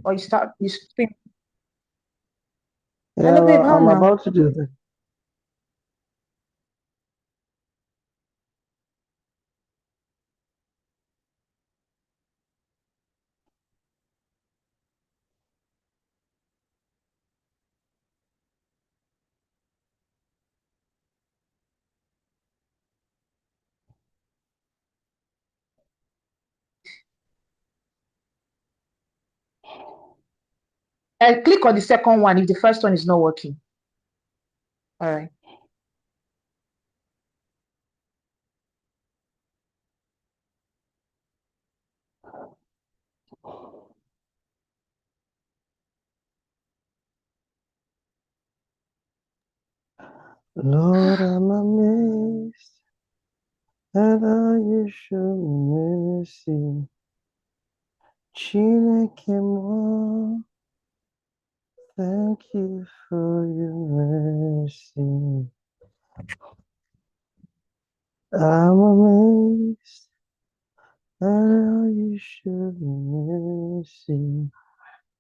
Or you spin. Yeah, Hello, babe. well, How I'm now? about to do that. Click on the second one if the first one is not working. All right. Lord, I'm amazed at how you show me mercy. Chineke mo, thank you for your mercy. I'm amazed at how you show me mercy.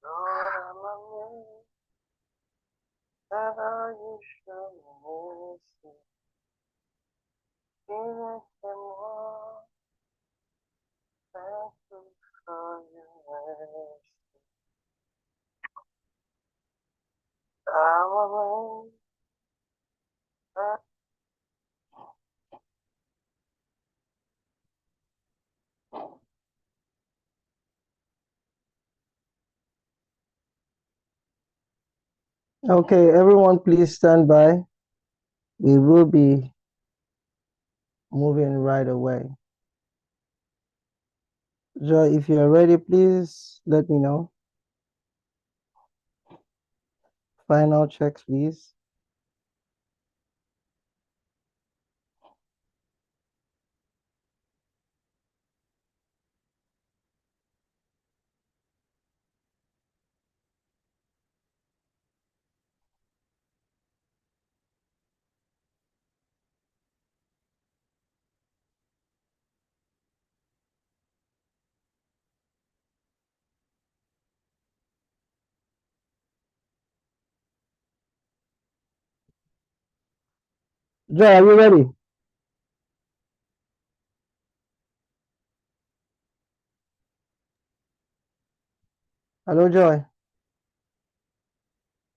Lord, I'm amazed at how you show me mercy. Chineke mo, thank you for your mercy. I'm amazed. Okay, everyone, please stand by. We will be moving right away. Joy, if you're ready, please let me know. Final checks, please. Joy, are you ready? Hello, Joy.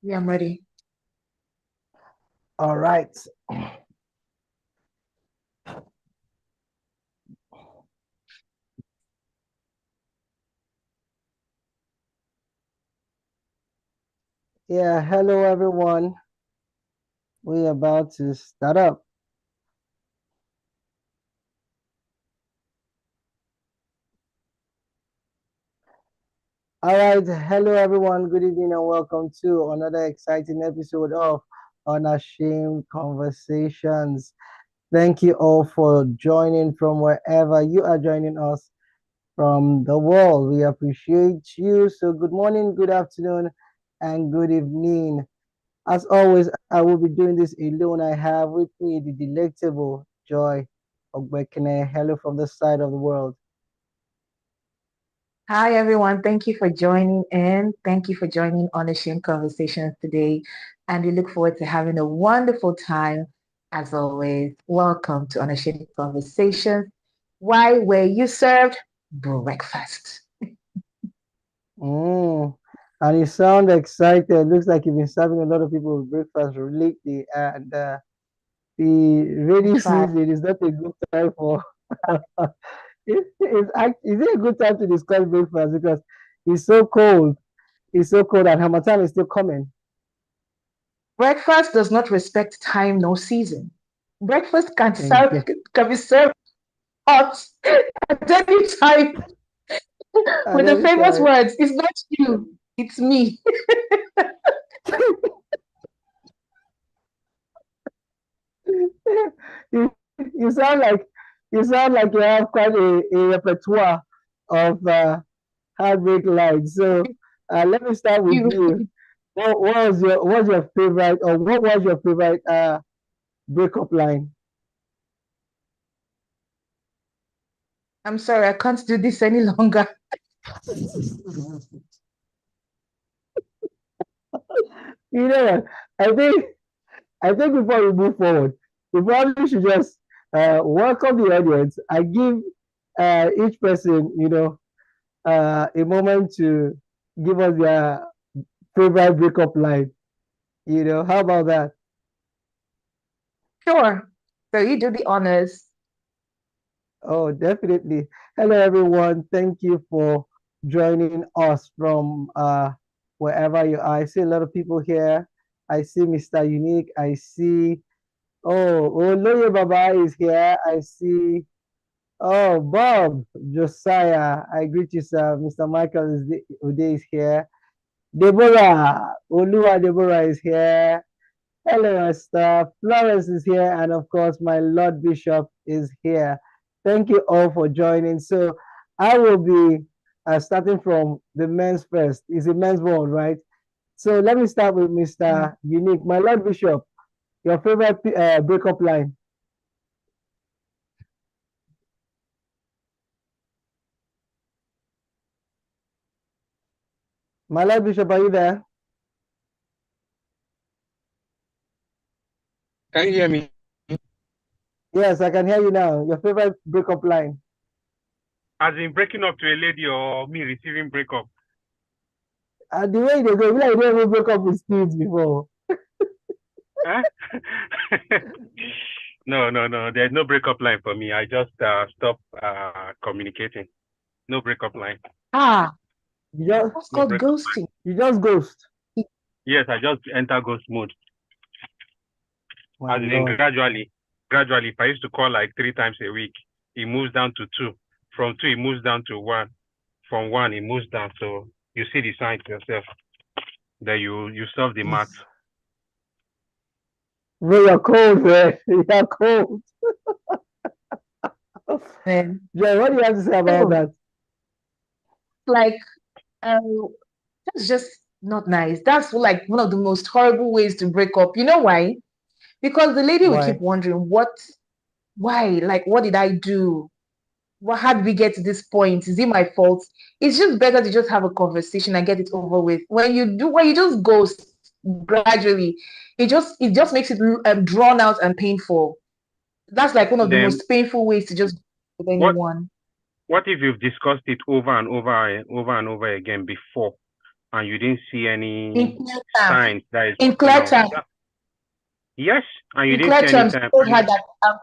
Yeah, I'm ready. All right. Yeah, hello, everyone. We're about to start up. All right. Hello, everyone. Good evening and welcome to another exciting episode of Unashamed Conversations. Thank you all for joining from wherever you are joining us from the world. We appreciate you. So, good morning, good afternoon, and good evening. As always, I will be doing this alone. I have with me the delectable Joy Ogbekene. Hello from the side of the world. Hi, everyone. Thank you for joining in. Thank you for joining Unashamed Conversations today. And we look forward to having a wonderful time as always. Welcome to Unashamed Conversations. Why were you served breakfast? Mm. And you sound excited. Looks like you've been serving a lot of people with breakfast lately. And the I rainy tried. season is not a good time for. Is it a good time to discuss breakfast because it's so cold? It's so cold, and Hamatan is still coming. Breakfast does not respect time nor season. Breakfast Again. can be served hot at any time At with the any famous time. words, it's not you, it's me. you, you sound like you have quite a repertoire of heartbreak lines. So let me start with You. you. What was your favorite or what was your favorite breakup line? I'm sorry, I can't do this any longer. You know what? I think I think before we move forward, we probably should just welcome the audience and give each person, a moment to give us their favorite breakup line. How about that? Sure. So you do the honors. Oh, definitely. Hello, everyone. Thank you for joining us from wherever you are. I see a lot of people here. I see Mr. Unique. I see, Loye Baba is here. I see, Bob, Josiah. I greet you, sir. Mr. Michael Ude is here. Deborah, Olua Deborah is here. Hello, Esther. Florence is here. And of course, my Lord Bishop is here. Thank you all for joining. So I will be starting from the men's first. It's a men's world, right? So let me start with Mm. Mr. Unique. My Lord Bishop, your favorite breakup line. My Lord Bishop, are you there? Can you hear me? Yes, I can hear you now. Your favorite breakup line. As in breaking up to a lady or me receiving breakup? The way they go, like they never broke up with kids before. Huh? No. There's no breakup line for me. I just stop communicating. No breakup line. Ah, You just, that's No called breakup. ghosting. you just ghost. Yes, I just enter ghost mode. My As in Lord. gradually. If I used to call like 3 times a week, it moves down to 2. From 2, it moves down to 1. From 1, it moves down. So you see the signs yourself. That you solve the math. Bro, you're cold, man. You're cold. Man. Jay, what do you have to say about Oh, that? like, um, that's just not nice. That's like one of the most horrible ways to break up. You know why? Because the lady will keep Why? wondering, why? Like, what did I do? How did we get to this point? Is it my fault? It's just better to just have a conversation and get it over with. When you just ghost gradually, it just makes it drawn out and painful. That's like one of the Then most painful ways to just with what anyone. what if you've discussed it over and over again before and you didn't see In any clear terms, signs that is in working clear out? terms, Yes, and you in didn't clear see any terms, time. you told And her that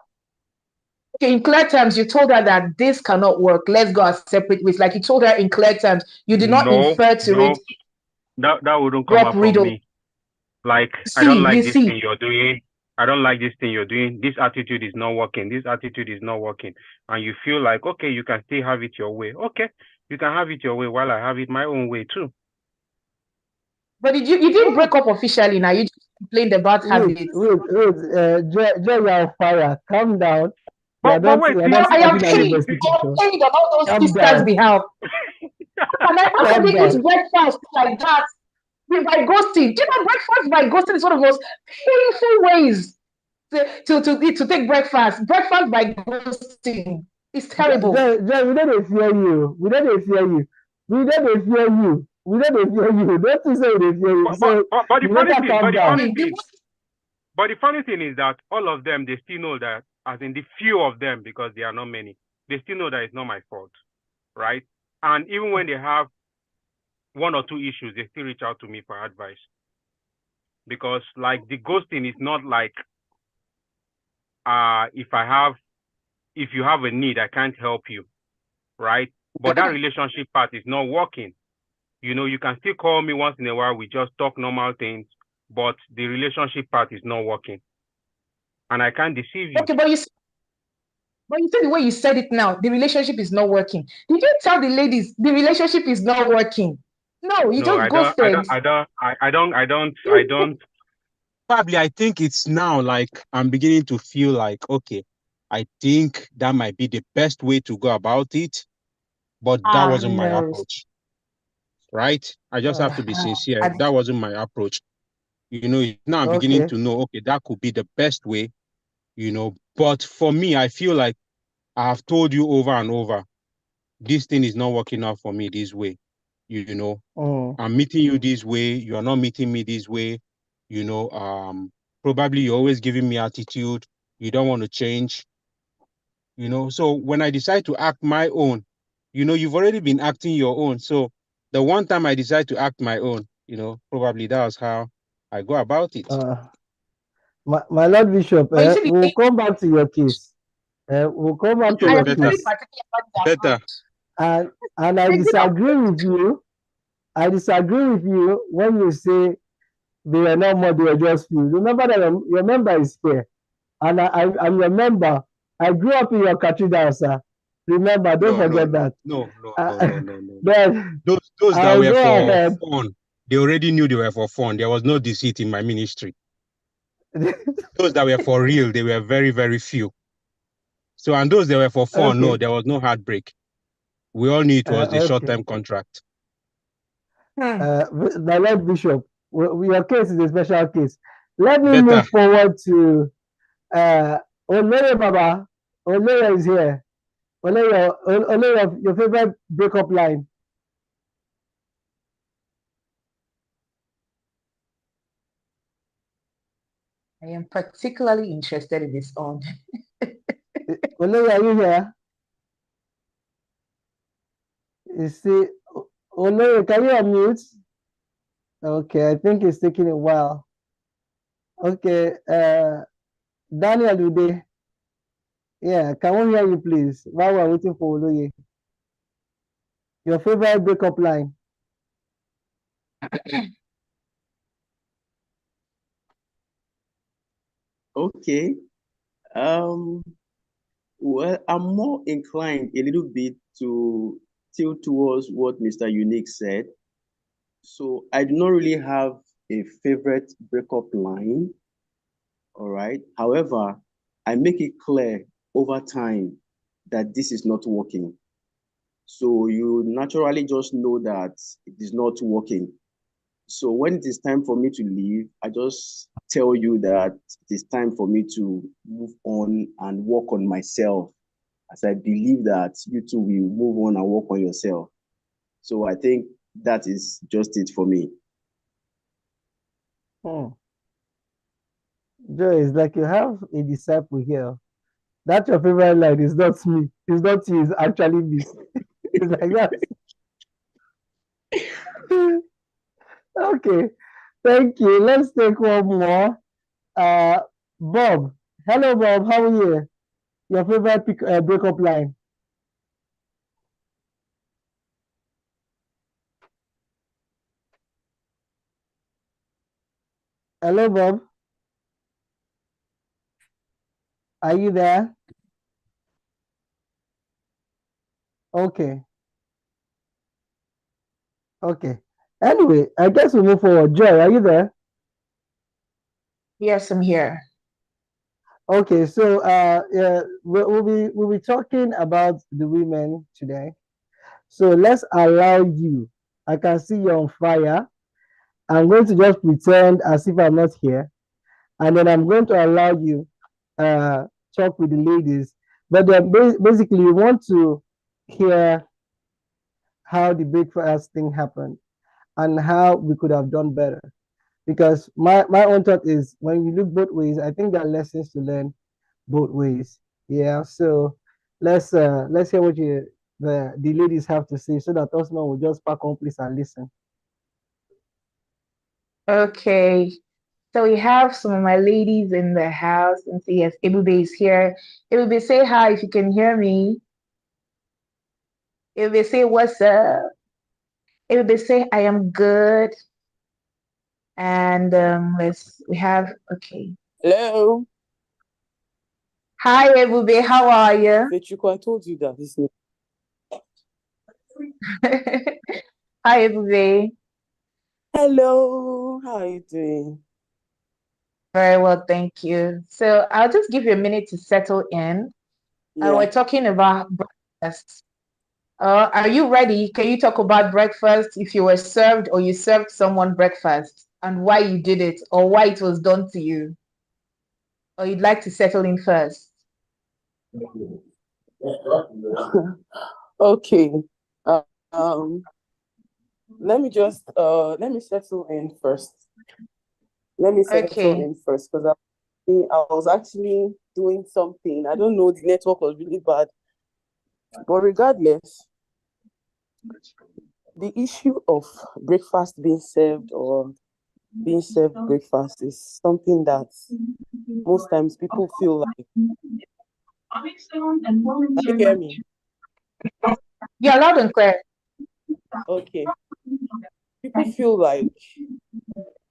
okay, in clear terms, you told her that this cannot work. Let's go our separate ways. Like you told her in clear terms. You did not no, infer to it, no, that wouldn't come drop out from riddle. me. Like, I don't See, like you this see. thing you're doing. I don't like this thing you're doing. This attitude is not working. This attitude is not working. And you feel like, okay, you can still have it your way. Okay, you can have it your way while I have it my own way too. But you didn't break up officially now. You just complained about Wait, habits. wait, wait. Jay, you're on fire. Calm down. But wait, You're see, not I am starting an paid. I am investigation. paid on all those Calm sisters' down. behalf. How can Calm they eat down. breakfast like that? By ghosting. Do you know breakfast by ghosting is one of the most painful ways to take breakfast. Breakfast by ghosting is terrible. Jay, we don't dey fear you. We don't dey fear you. We don't dey fear you. We don't dey fear you. Don't you say we dey fear you. So but you better calm down. the funny thing is that all of them, they still know that, as in the few of them, because there are not many, they still know that it's not my fault, right? And even when they have one or two issues, they still reach out to me for advice. Because like the ghosting is not like if you have a need, I can't help you, right? But that relationship part is not working. You can still call me once in a while, we just talk normal things, but the relationship part is not working. And I can't deceive you. Okay, but you see the way you said it now, the relationship is not working. Did you tell the ladies the relationship is not working? No, you No, just I don't I don't ghosted. I don't I don't. Probably I think it's now like I'm beginning to feel like, okay, I think that might be the best way to go about it, but that Ah, wasn't my no. approach, right? I just have to be sincere. I, That wasn't my approach. Now I'm beginning Okay. to know, okay, that could be the best way, But for me, I feel like I have told you over and over, this thing is not working out for me this way. You know, Mm. I'm meeting you this way, you are not meeting me this way. Probably you're always giving me attitude. You don't want to change. So when I decide to act my own, you've already been acting your own. So the one time I decide to act my own, probably that was how I go about it. My Lord Bishop, But you see, we'll come back to your case. We'll come back to Okay, I your am better, very case. particular about that better. approach. And I It's a good disagree approach. with you. I disagree with you when you say they were not more, they were just few. Remember that your member is here. And I'm your member. I grew up in your cathedral, sir. Remember, don't No, no, forget no, that. no, no, no, no, no, no. Then Those that I'll were go for ahead. fun, they already knew they were for fun. There was no deceit in my ministry. Those that were for real, they were very, very few. So, and those that were for fun, no, Okay. there was no heartbreak. We all knew it was a Okay. short-term contract. My Lord Bishop, your case is a special case. Let me Better. move forward to Olere Baba. Olere is here. Olere, your favorite breakup line. I am particularly interested in this on. Olere, are you here? You see, Olere, can you unmute? Okay, I think it's taking a while. Okay, Daniel Ude. Yeah, can we hear you, please? While we're waiting for Oloye. Your favorite breakup line. Okay. Well, I'm more inclined a little bit to tilt towards what Mr. Unique said. So I do not really have a favorite breakup line. All right. However, I make it clear over time that this is not working. So you naturally just know that it is not working. So when it is time for me to leave, I just tell you that it is time for me to move on and work on myself, as I believe that you too will move on and work on yourself. So I think that is just it for me. Hmm. Joe, it's like you have a disciple here. That's your favorite line. It's not me. It's not you. It's actually me. It's like that. Okay. Thank you. Let's take one more. Uh, Bob. Hello, Bob. How are you? Your favorite breakup line. Hello, Bob. Are you there? Okay. Okay. Anyway, I guess we move forward. Joy, are you there? Yes, I'm here. Okay, so yeah, we'll be talking about the women today. So let's allow you. I can see you're on fire. I'm going to just pretend as if I'm not here, and then I'm going to allow you talk with the ladies. But then basically, we want to hear how the breakfast thing happened and how we could have done better. Because my own thought is when you look both ways, I think there are lessons to learn both ways. Yeah. So let's hear what the ladies have to say so that us now will just pack on place and listen. Okay. So we have some of my ladies in the house. And so yes, Ebube is here. Ebube, say hi if you can hear me. Ebube, say what's up. Ebube, say I am good. And we have, okay. Hello. Hi, Ebube, how are you? Fechuko, I told you that this name. Hi, Ebube. Hello. How are you doing? Very well, thank you. So I'll just give you a minute to settle in. Yeah. We're talking about breakfast. Are you ready? Can you talk about breakfast if you were served or you served someone breakfast and why you did it or why it was done to you? Or you'd like to settle in first? Okay. Um, let me settle in first. Let me settle Okay. in first because I was actually doing something. I don't know, the network was really bad. But regardless, the issue of breakfast being served or being served breakfast is something that most times people feel like, can you hear me? Yeah, loud and clear. Okay. People feel like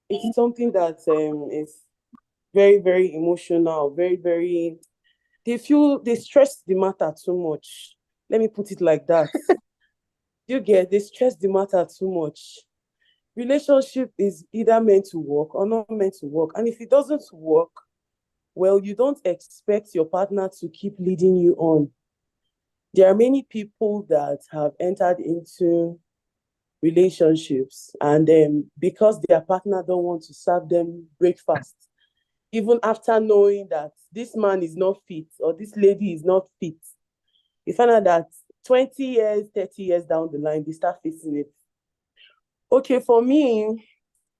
it's something that is very, very emotional, very, very, they stress the matter too much. Let me put it like that. They stress the matter too much. Relationship is either meant to work or not meant to work. And if it doesn't work, well, you don't expect your partner to keep leading you on. There are many people that have entered into relationships and because their partner don't want to serve them breakfast, even after knowing that this man is not fit or this lady is not fit, you find out that 20 years, 30 years down the line, they start facing it. Okay, for me,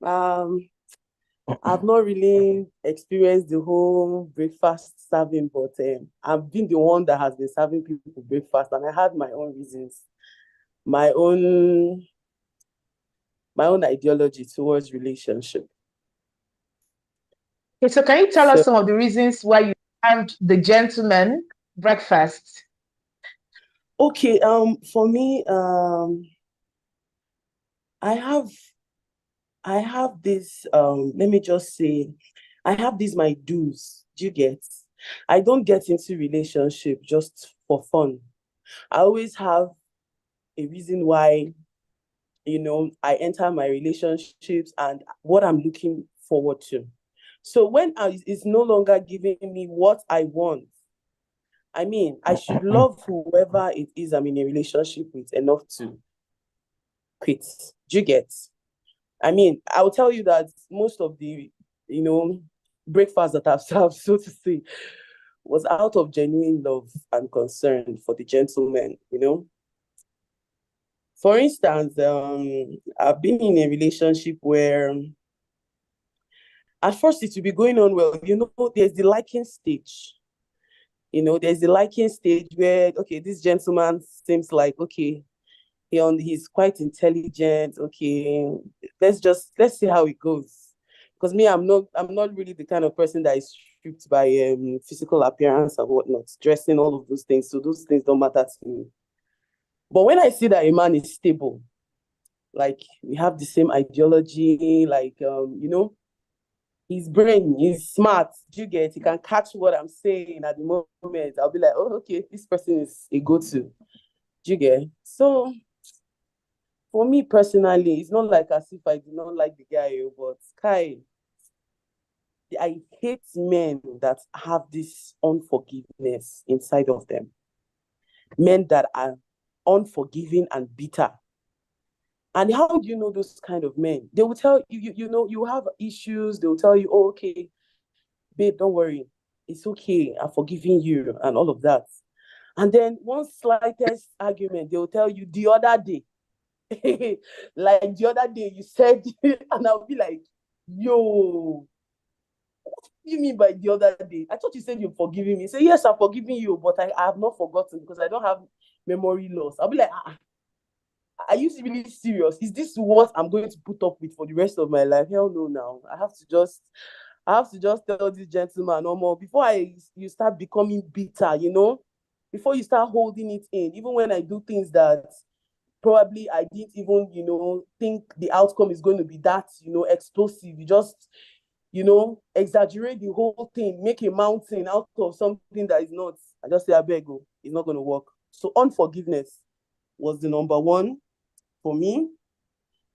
I've not really experienced the whole breakfast serving, but I've been the one that has been serving people breakfast, and I had my own reasons, my own my own ideology towards relationship. Okay, so can you tell So us some of the reasons why you served the gentleman breakfast? okay, for me, I have I have this let me just say, I have these my do's. Do you get? I don't get into relationship just for fun. I always have a reason why, I enter my relationships and what I'm looking forward to. So when it's no longer giving me what I want, I mean, I should love whoever it is I'm in a relationship with enough to quit. Do you get? I mean, I'll tell you that most of the, breakfast that I've served, so to say, was out of genuine love and concern for the gentleman. For instance, I've been in a relationship where at first it will be going on well. There's the liking stage. There's the liking stage where, okay, this gentleman seems like, okay, he's quite intelligent. Okay, let's see how it goes. Because me, I'm not really the kind of person that is stripped by physical appearance and whatnot, dressing, all of those things. So those things don't matter to me. But when I see that a man is stable, like we have the same ideology, like his brain is smart. Do you get? He can catch what I'm saying at the moment. I'll be like, oh, okay, this person is a go-to. Do you get? So for me personally, it's not like as if I do not like the guy, but Kai, I hate men that have this unforgiveness inside of them. Men that are unforgiving and bitter. And how do you know those kind of men? They will tell you, you have issues. They will tell you, oh, okay, babe, don't worry. It's okay. I'm forgiving you and all of that. And then one slightest argument, they will tell you the other day, like the other day you said, and I'll be like, yo, what do you mean by the other day? I thought you said you're forgiving me. Say, yes, I'm forgiving you, but I have not forgotten because I don't have memory loss. I'll be like, are you really serious? Is this what I'm going to put up with for the rest of my life? Hell no, now. I have to just tell this gentleman no more before you start becoming bitter, before you start holding it in, even when I do things that probably I didn't even, think the outcome is going to be that, explosive. You just, exaggerate the whole thing, make a mountain out of something that is not. I just say, I beg you, it's not going to work. So unforgiveness was the number one for me.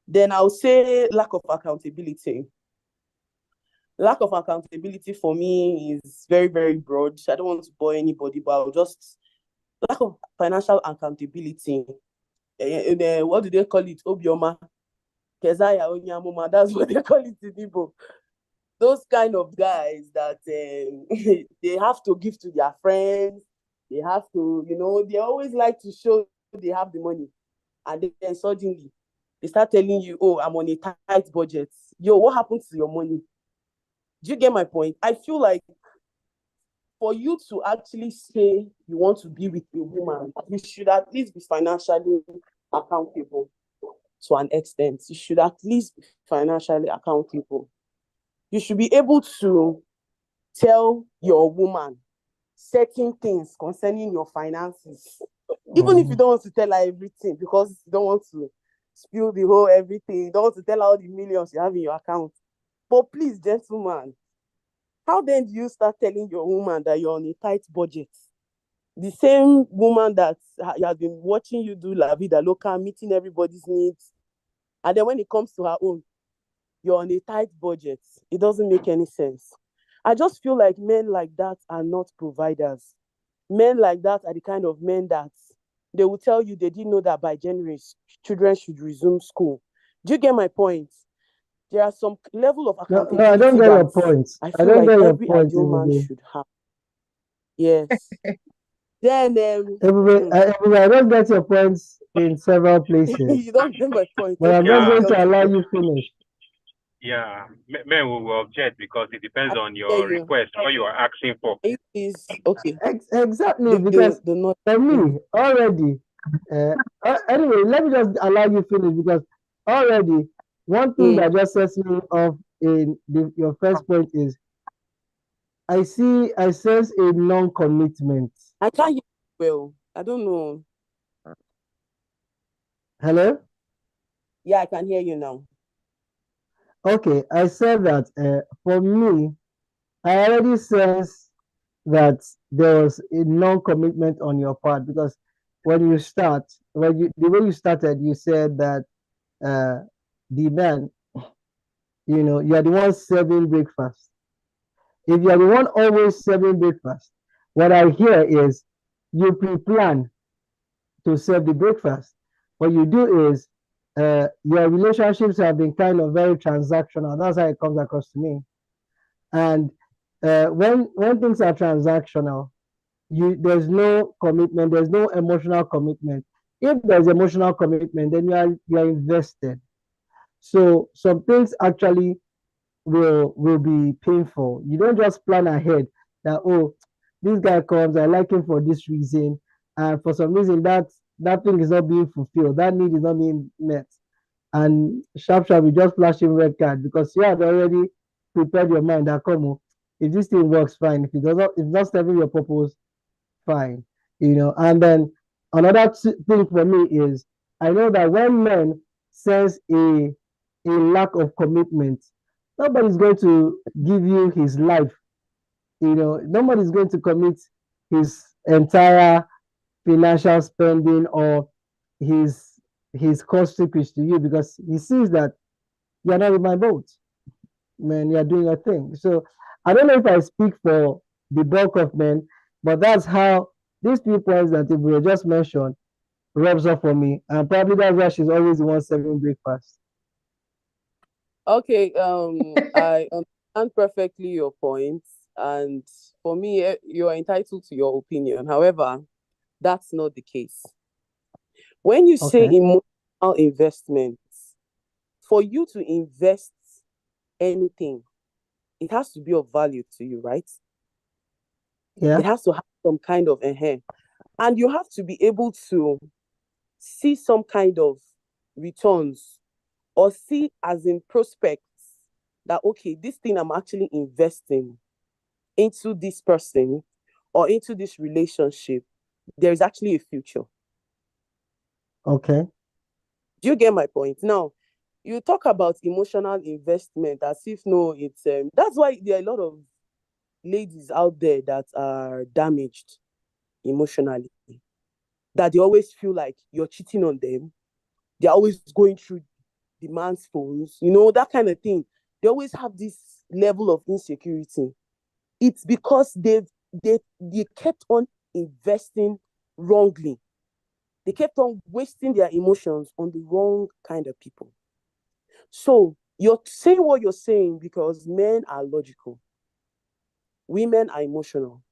Then I'll say lack of accountability. Lack of accountability for me is very, very broad. I don't want to bore anybody, but I'll just lack of financial accountability. What do they call it? Obioma. Kezaya Onyamuma. That's what they call it in Igbo. Those kind of guys that they have to give to their friends. They have to, they always like to show they have the money. And then suddenly they start telling you, oh, I'm on a tight budget. Yo, what happened to your money? Do you get my point? I feel like for you to actually say you want to be with a woman, you should at least be financially accountable to an extent. You should at least be financially accountable. You should be able to tell your woman certain things concerning your finances, even if you don't want to tell her everything, because you don't want to spill the whole everything. You don't want to tell her all the millions you have in your account. But please, gentlemen, how then do you start telling your woman that you're on a tight budget? The same woman that has been watching you do La Vida Loca, meeting everybody's needs, and then when it comes to her own, you're on a tight budget. It doesn't make any sense. I just feel like men like that are not providers. Men like that are the kind of men that they will tell you they didn't know that by January, children should resume school. Do you get my point? There are some level of No, accountability I don't get your that point. I I feel don't like get your every point, ideal man Ebube. should have. Yes. Then Ebube, I don't get your points in several places, you don't get my point. but I'm Okay, not Yeah, going to okay. allow you finish. yeah. Men will object because it depends I on hear your you. request, what you are asking for. Can you please, okay. Exactly, because The for me, already, anyway, let me just allow you finish because already, one thing that just sets me off in your first point is I sense a non-commitment. I can't hear you well. I don't know. Hello? Yeah, I can hear you now. Okay, I said that for me, I already sense that there was a non-commitment on your part because when you start, the way you started, you said that uh, the man, you are the one serving breakfast. If you are the one always serving breakfast, what I hear is you pre-plan to serve the breakfast. What you do is your relationships have been kind of very transactional. That's how it comes across to me. And when things are transactional, there's no commitment, there's no emotional commitment. If there's emotional commitment, then you are invested. So some things actually will be painful. You don't just plan ahead that, oh, this guy comes, I like him for this reason, and for some reason that thing is not being fulfilled, that need is not being met, and sharp we just flash him red card because you had already prepared your mind that come on, if this thing works fine, if it does not, if it's not serving your purpose, fine, and then another thing for me is I know that when men sense a lack of commitment, nobody's going to give you his life. Nobody's going to commit his entire financial spending or his cost secrets to you because he sees that you're not in my boat, man. You're doing your thing. So I don't know if I speak for the bulk of men, but that's how these 3 points that we just mentioned rubs off for me, and probably that's why she's always the one serving breakfast. Okay, I understand perfectly your points, and for me, you are entitled to your opinion. However, that's not the case. When you say Okay. emotional investments, for you to invest anything, it has to be of value to you, right? Yeah. It has to have some kind of and you have to be able to see some kind of returns or see as in prospects that, okay, this thing I'm actually investing into this person or into this relationship, there is actually a future. Okay. Do you get my point? Now, you talk about emotional investment as if no, it's that's why there are a lot of ladies out there that are damaged emotionally, that they always feel like you're cheating on them. They're always going through the man's phones, that kind of thing. They always have this level of insecurity. It's because they kept on investing wrongly. They kept on wasting their emotions on the wrong kind of people. So you're saying what you're saying because men are logical. Women are emotional.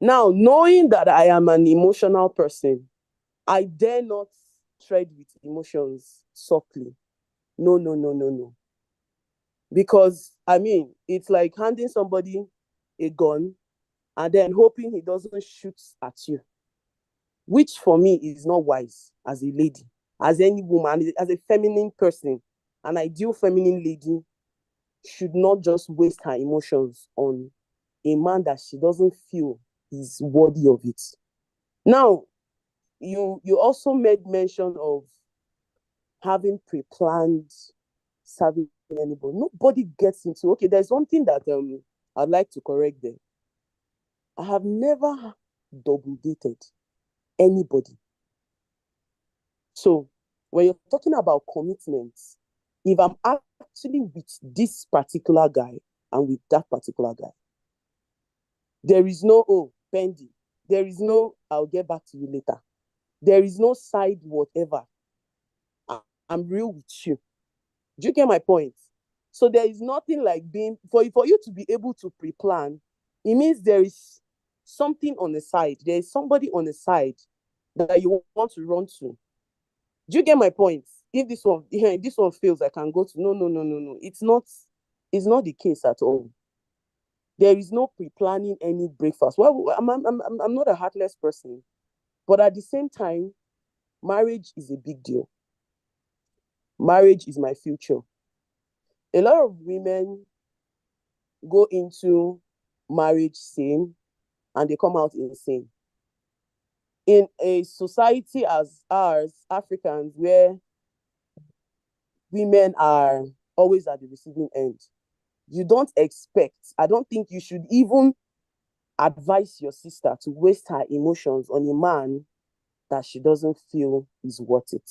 Now, knowing that I am an emotional person, I dare not tread with emotions softly. No, no, no, no, no. Because, I mean, it's like handing somebody a gun and then hoping he doesn't shoot at you, which for me is not wise as a lady, as any woman, as a feminine person. An ideal feminine lady should not just waste her emotions on a man that she doesn't feel is worthy of it. Now, you also made mention of having pre-planned serving anybody. Nobody gets into, okay, there's one thing that I'd like to correct there. I have never double dated anybody. So when you're talking about commitments, if I'm actually with this particular guy and with that particular guy, there is no, oh, pending. There is no, I'll get back to you later. There is no side whatever. I'm real with you. Do you get my point? So there is nothing like being, for you to be able to pre-plan, it means there is something on the side. There is somebody on the side that you want to run to. Do you get my point? If this one fails, I can go to, no. It's not the case at all. There is no pre-planning any breakfast. Well, I'm not a heartless person, but at the same time, marriage is a big deal. Marriage is my future. A lot of women go into marriage sane and they come out insane. In a society as ours, Africans, where women are always at the receiving end, you don't expect, I don't think you should even advise your sister to waste her emotions on a man that she doesn't feel is worth it.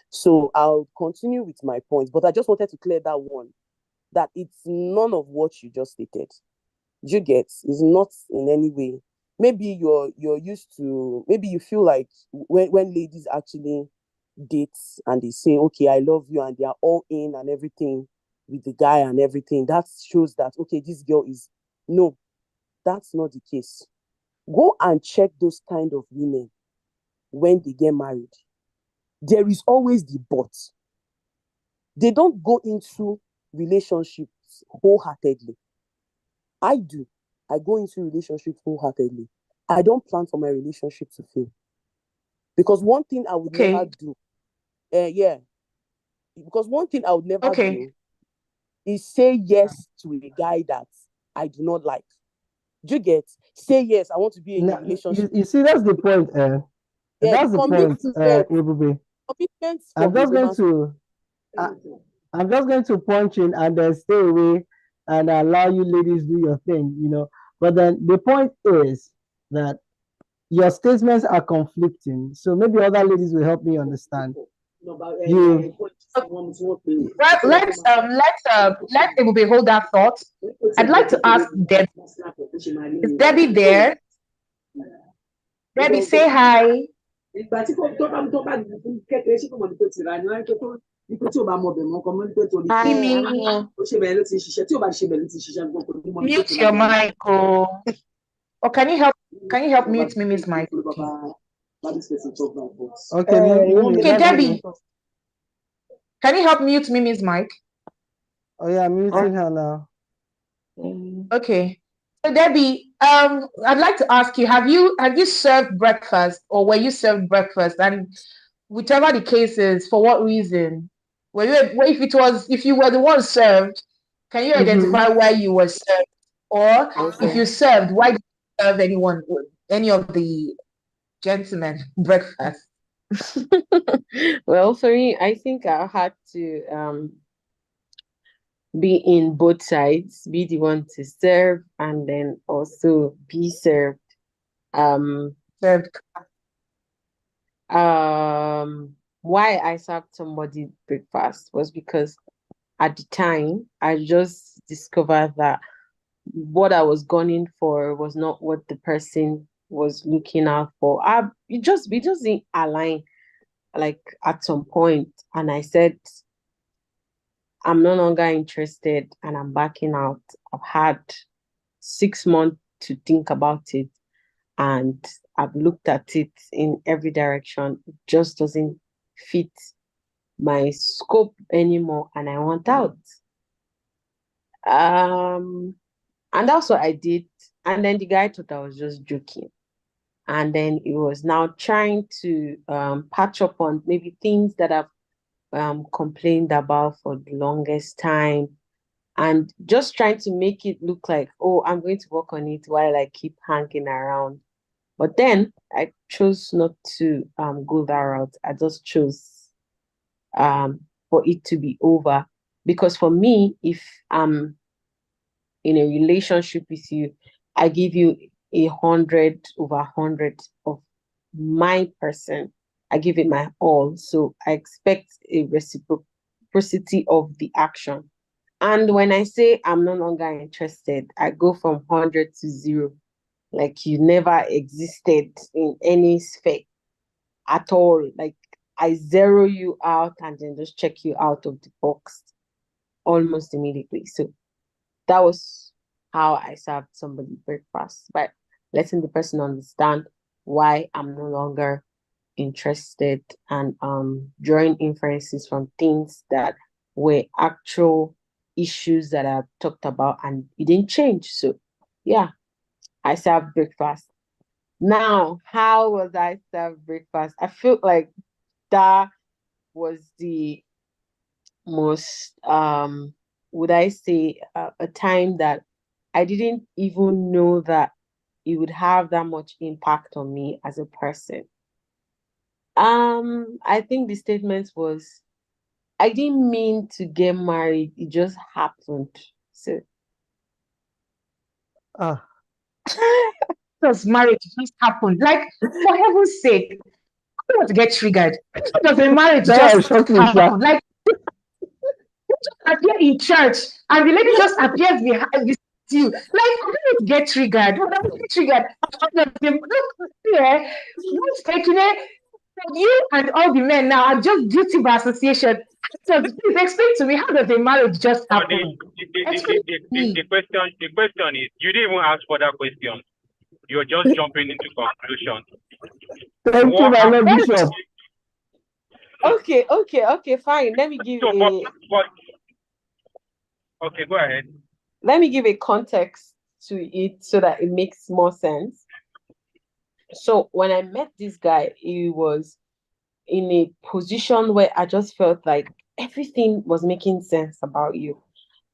So I'll continue with my point, but I just wanted to clear that one, that it's none of what you just stated. You get, is not in any way. Maybe you're used to, maybe you feel like when ladies actually date and they say, okay, I love you, and they are all in and everything with the guy and everything, that shows that, okay, this girl is, no, that's not the case. Go and check those kind of women when they get married. There is always the but. They don't go into relationships wholeheartedly. I do. I go into relationships wholeheartedly. I don't plan for my relationship to fail. Because one thing I would never do, because one thing I would never do is say yes to a guy that I do not like. Do you get? Say yes, I want to be in a relationship. You see, that's the point. That's the point, Ebube. Commitments I'm just going to punch in and then stay away and allow you ladies do your thing, you know. But then the point is that your statements are conflicting. So maybe other ladies will help me understand. You let's Ebube hold that thought. I'd like to ask Debbie. Is Debbie there? Debbie, say hi. Mute your mic, or can you help mute Mimi's mic? Okay, Debbie, can you help mute Mimi's mic? Oh yeah, I'm muting her now. Okay. So Debbie, I'd like to ask you, have you served breakfast, or were you served breakfast? And whichever the case is, for what reason? If you were the one served, can you identify why you were served? Or if you served, why did you serve any of the gentlemen breakfast? Well, for me, I think I had to be in both sides, be the one to serve and then also be served. Served. Why I served somebody breakfast was because at the time I just discovered that what I was gunning for was not what the person was looking out for. We just didn't align, like, at some point, and I said, I'm no longer interested and I'm backing out. I've had 6 months to think about it, and I've looked at it in every direction. It just doesn't fit my scope anymore, and I want out. And that's what I did. And then the guy thought I was just joking. And then he was now trying to patch up on maybe things that I've complained about for the longest time, and just trying to make it look like, oh, I'm going to work on it while I keep hanging around. But then I chose not to go that route. I just chose for it to be over. Because for me, if I'm in a relationship with you, I give you 100 over 100 of my person. I give it my all. So I expect a reciprocity of the action. And when I say I'm no longer interested, I go from 100 to 0. Like you never existed in any sphere at all. Like I zero you out and then just check you out of the box almost immediately. So that was how I served somebody breakfast, by letting the person understand why I'm no longer interested, and drawing inferences from things that were actual issues that I've talked about and it didn't change. So yeah, I served breakfast. Now, how was I served breakfast? I feel like that was the most would I say a time that I didn't even know that it would have that much impact on me as a person. I think the statement was, I didn't mean to get married, it just happened. So Ah, Does marriage just happen? Like, for heaven's sake, I don't want to get triggered. Does a marriage that one just shocked me, sha. happen? Like, appear in church and the lady just appears behind you. Like, I don't get triggered. When I get triggered, yeah, what's taking it? You and all the men now are just guilty by association. So please explain to me, how does a marriage just But the, happen? the, the, Explain the, to the, the, me. the question the question is, you didn't even ask for that question. You're just jumping into conclusions. Thank you, What my Lord happened? Bishop. okay, fine. So, but okay, go ahead. Let me give a context to it so that it makes more sense. So when I met this guy, he was in a position where I just felt like everything was making sense about you.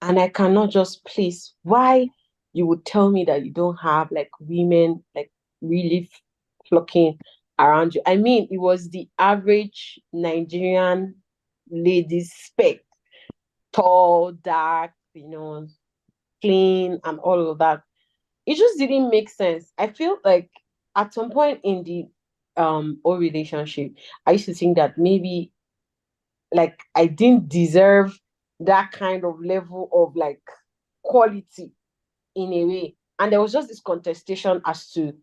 And I cannot just place why you would tell me that you don't have like women like really flocking around you. I mean, it was the average Nigerian lady spec, tall, dark, clean, and all of that. It just didn't make sense. I feel like at some point in the old relationship, I used to think that maybe like I didn't deserve that kind of level of like quality in a way. And there was just this contestation as to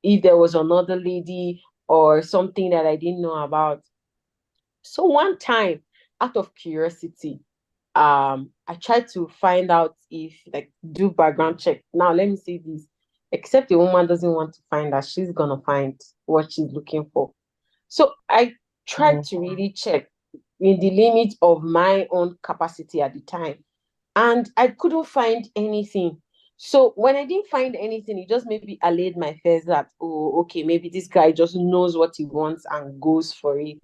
if there was another lady or something that I didn't know about. So one time, out of curiosity, I tried to find out if like do background check. Now let me say this. Except the woman doesn't want to find that, she's gonna find what she's looking for. So I tried to really check in the limit of my own capacity at the time. And I couldn't find anything. So when I didn't find anything, it just maybe allayed my fears that, oh, okay, maybe this guy just knows what he wants and goes for it.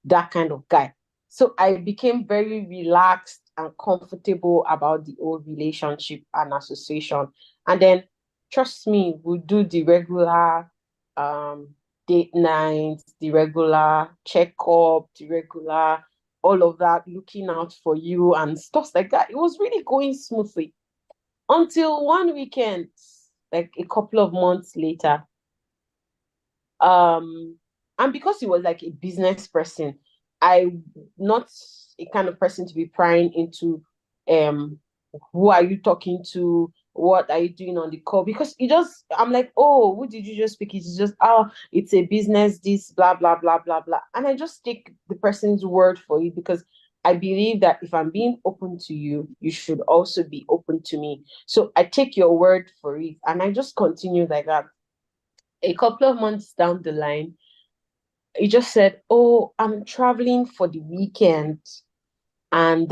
That kind of guy. So I became very relaxed and comfortable about the old relationship and association. And then, trust me, we do the regular um, date nights, the regular checkup, the regular all of that, looking out for you and stuff like that. It was really going smoothly until one weekend, like a couple of months later. And because he was like a business person, I not a kind of person to be prying into um who are you talking to, what are you doing on the call, because it just, I'm like, oh, who did you just speak? It's just, oh, it's a business, this blah blah blah blah blah, and I just take the person's word for it, because I believe that if I'm being open to you, you should also be open to me. So I take your word for it, and I just continue like that. A couple of months down the line, he just said, oh, I'm traveling for the weekend, and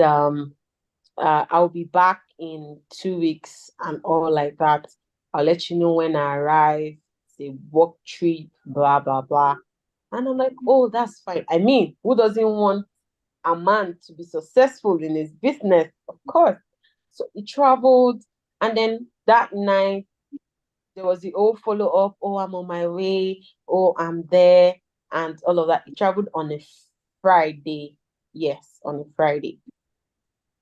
I'll be back in 2 weeks and all like that. I'll let you know when I arrive. It's a work trip, blah, blah, blah. And I'm like, oh, that's fine. I mean, who doesn't want a man to be successful in his business? Of course. So he traveled. And then that night, there was the old follow up. Oh, I'm on my way. Oh, I'm there. And all of that. He traveled on a Friday. Yes, on a Friday.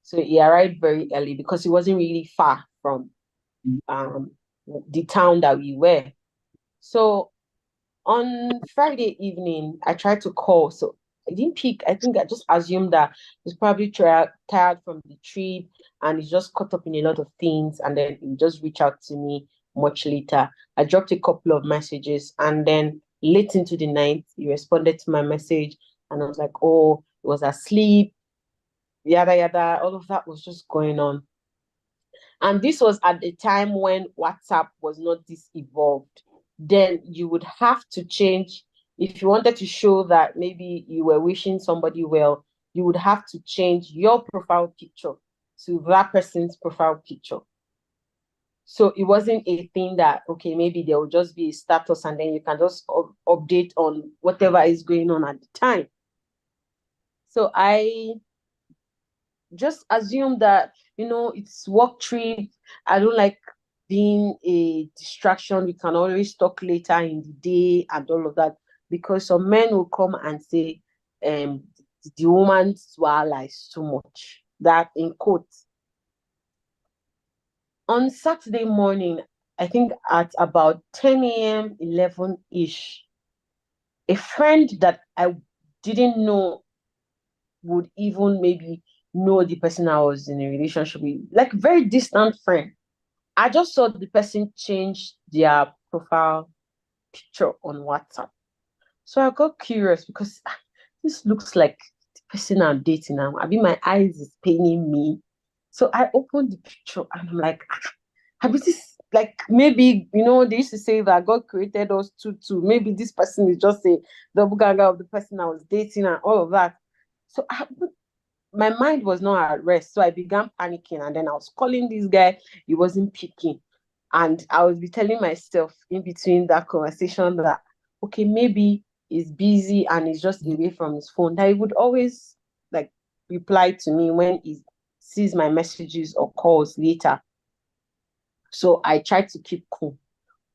So he arrived very early because he wasn't really far from the town that we were. So on Friday evening, I tried to call. So I didn't pick. I think I just assumed that he's probably tired from the trip and he's just caught up in a lot of things. And then he just reach out to me much later. I dropped a couple of messages and then late into the night, he responded to my message. And I was like, oh, he was asleep, yada, yada. All of that was just going on. And this was at the time when WhatsApp was not this evolved. Then you would have to change, if you wanted to show that maybe you were wishing somebody well, you would have to change your profile picture to that person's profile picture. So it wasn't a thing that, okay, maybe there will just be a status and then you can just update on whatever is going on at the time. So I just assume that, it's work trip. I don't like being a distraction. We can always talk later in the day and all of that, because some men will come and say, the woman's wala is too much. That in quotes. On Saturday morning, I think at about 10 a.m., 11-ish, a friend that I didn't know would even maybe know the person I was in a relationship with, like very distant friend. I just saw the person change their profile picture on WhatsApp. So I got curious because this looks like the person I'm dating now. I mean, my eyes is paining me. So I opened the picture and I'm like, I mean, this, like, maybe, they used to say that God created us two. Maybe this person is just a double gaga of the person I was dating and all of that. So my mind was not at rest. So I began panicking. And then I was calling this guy. He wasn't picking. And I was be telling myself in between that conversation that, okay, maybe he's busy and he's just away from his phone. That he would always like reply to me when he sees my messages or calls later. So I tried to keep cool.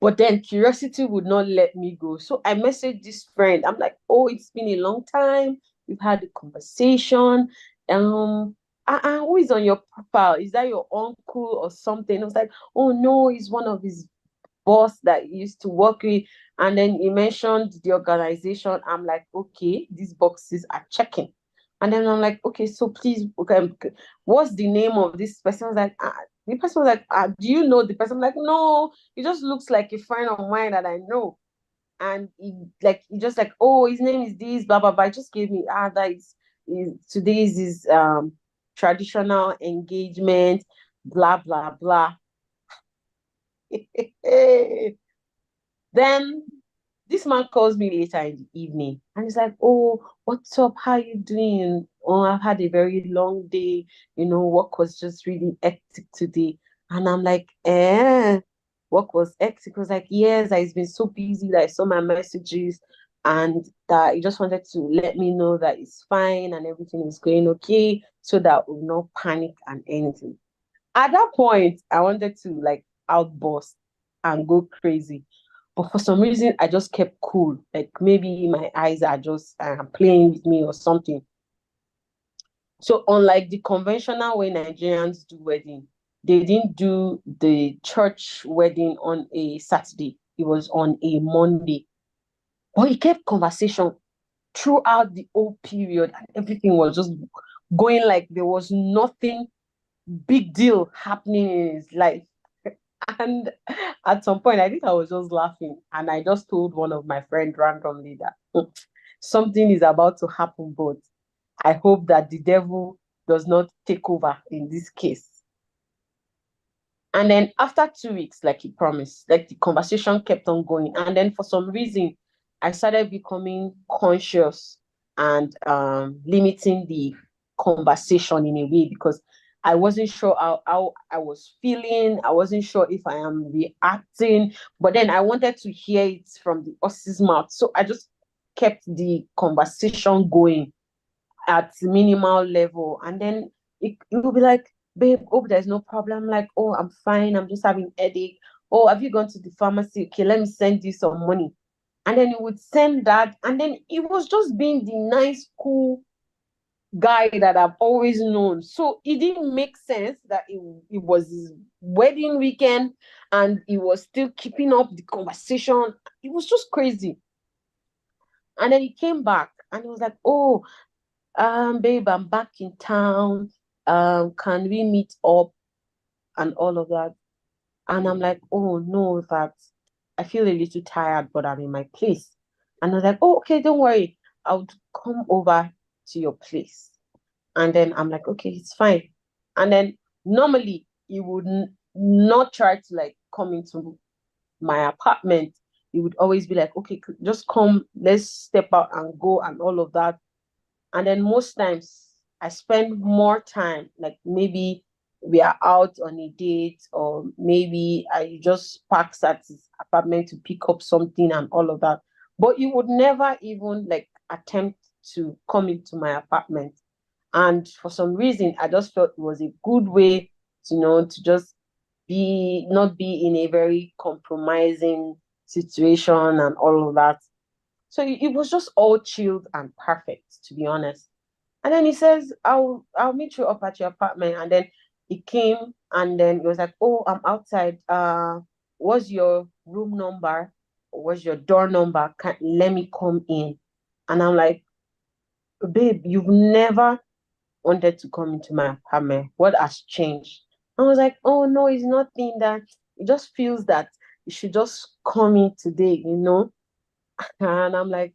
But then curiosity would not let me go. So I messaged this friend. I'm like, oh, it's been a long time. We've had a conversation. Who is on your profile? Is that your uncle or something? I was like, oh no, he's one of his boss that he used to work with. And then he mentioned the organization. I'm like, okay, these boxes are checking. And then I'm like, okay, so please, okay, what's the name of this person? I was like, the person was like, do you know the person? I'm like, no, he just looks like a friend of mine that I know. And he just like, oh, his name is this, blah, blah, blah. He just gave me, that is today's his traditional engagement, blah, blah, blah. Then this man calls me later in the evening and he's like, oh, what's up? How you doing? Oh, I've had a very long day. Work was just really hectic today. And I'm like, work was hectic. I was like, yes, I've been so busy that I saw my messages and that he just wanted to let me know that it's fine and everything is going okay so that we'll not panic and anything. At that point, I wanted to like outburst and go crazy. But for some reason, I just kept cool. Like maybe my eyes are just playing with me or something. So unlike the conventional way Nigerians do wedding, they didn't do the church wedding on a Saturday. It was on a Monday. But he kept conversation throughout the whole period and everything was just going like there was nothing big deal happening in his life. And at some point, I think I was just laughing. And I just told one of my friends randomly that something is about to happen, but I hope that the devil does not take over in this case. And then after 2 weeks, like he promised, like the conversation kept on going. And then for some reason, I started becoming conscious and limiting the conversation in a way because I wasn't sure how I was feeling. I wasn't sure if I am reacting, but then I wanted to hear it from the horse's mouth. So I just kept the conversation going at minimal level. And then it will be like, babe, hope there's no problem. Like, oh, I'm fine. I'm just having headache. Oh, have you gone to the pharmacy? Okay, let me send you some money. And then he would send that. And then it was just being the nice, cool guy that I've always known. So it didn't make sense that it was his wedding weekend and he was still keeping up the conversation. It was just crazy. And then he came back and he was like, oh, babe, I'm back in town. Can we meet up and all of that? And I'm like, oh no, that I feel a little tired, but I'm in my place. And I was like, oh, okay, don't worry. I'll come over to your place. And then I'm like, okay, it's fine. And then normally he would not try to like come into my apartment. He would always be like, okay, just come, let's step out and go and all of that. And then most times I spend more time, like maybe we are out on a date, or maybe I just parks at his apartment to pick up something and all of that. But he would never even like attempt to come into my apartment. And for some reason, I just felt it was a good way to, to just not be in a very compromising situation and all of that. So it was just all chilled and perfect, to be honest. And then he says, I'll meet you up at your apartment. And then he came and then he was like, oh, I'm outside. What's your room number? What's your door number? Let me come in. And I'm like, babe, you've never wanted to come into my apartment. What has changed? I was like, oh no, it's nothing, that it just feels that you should just come in today, And I'm like,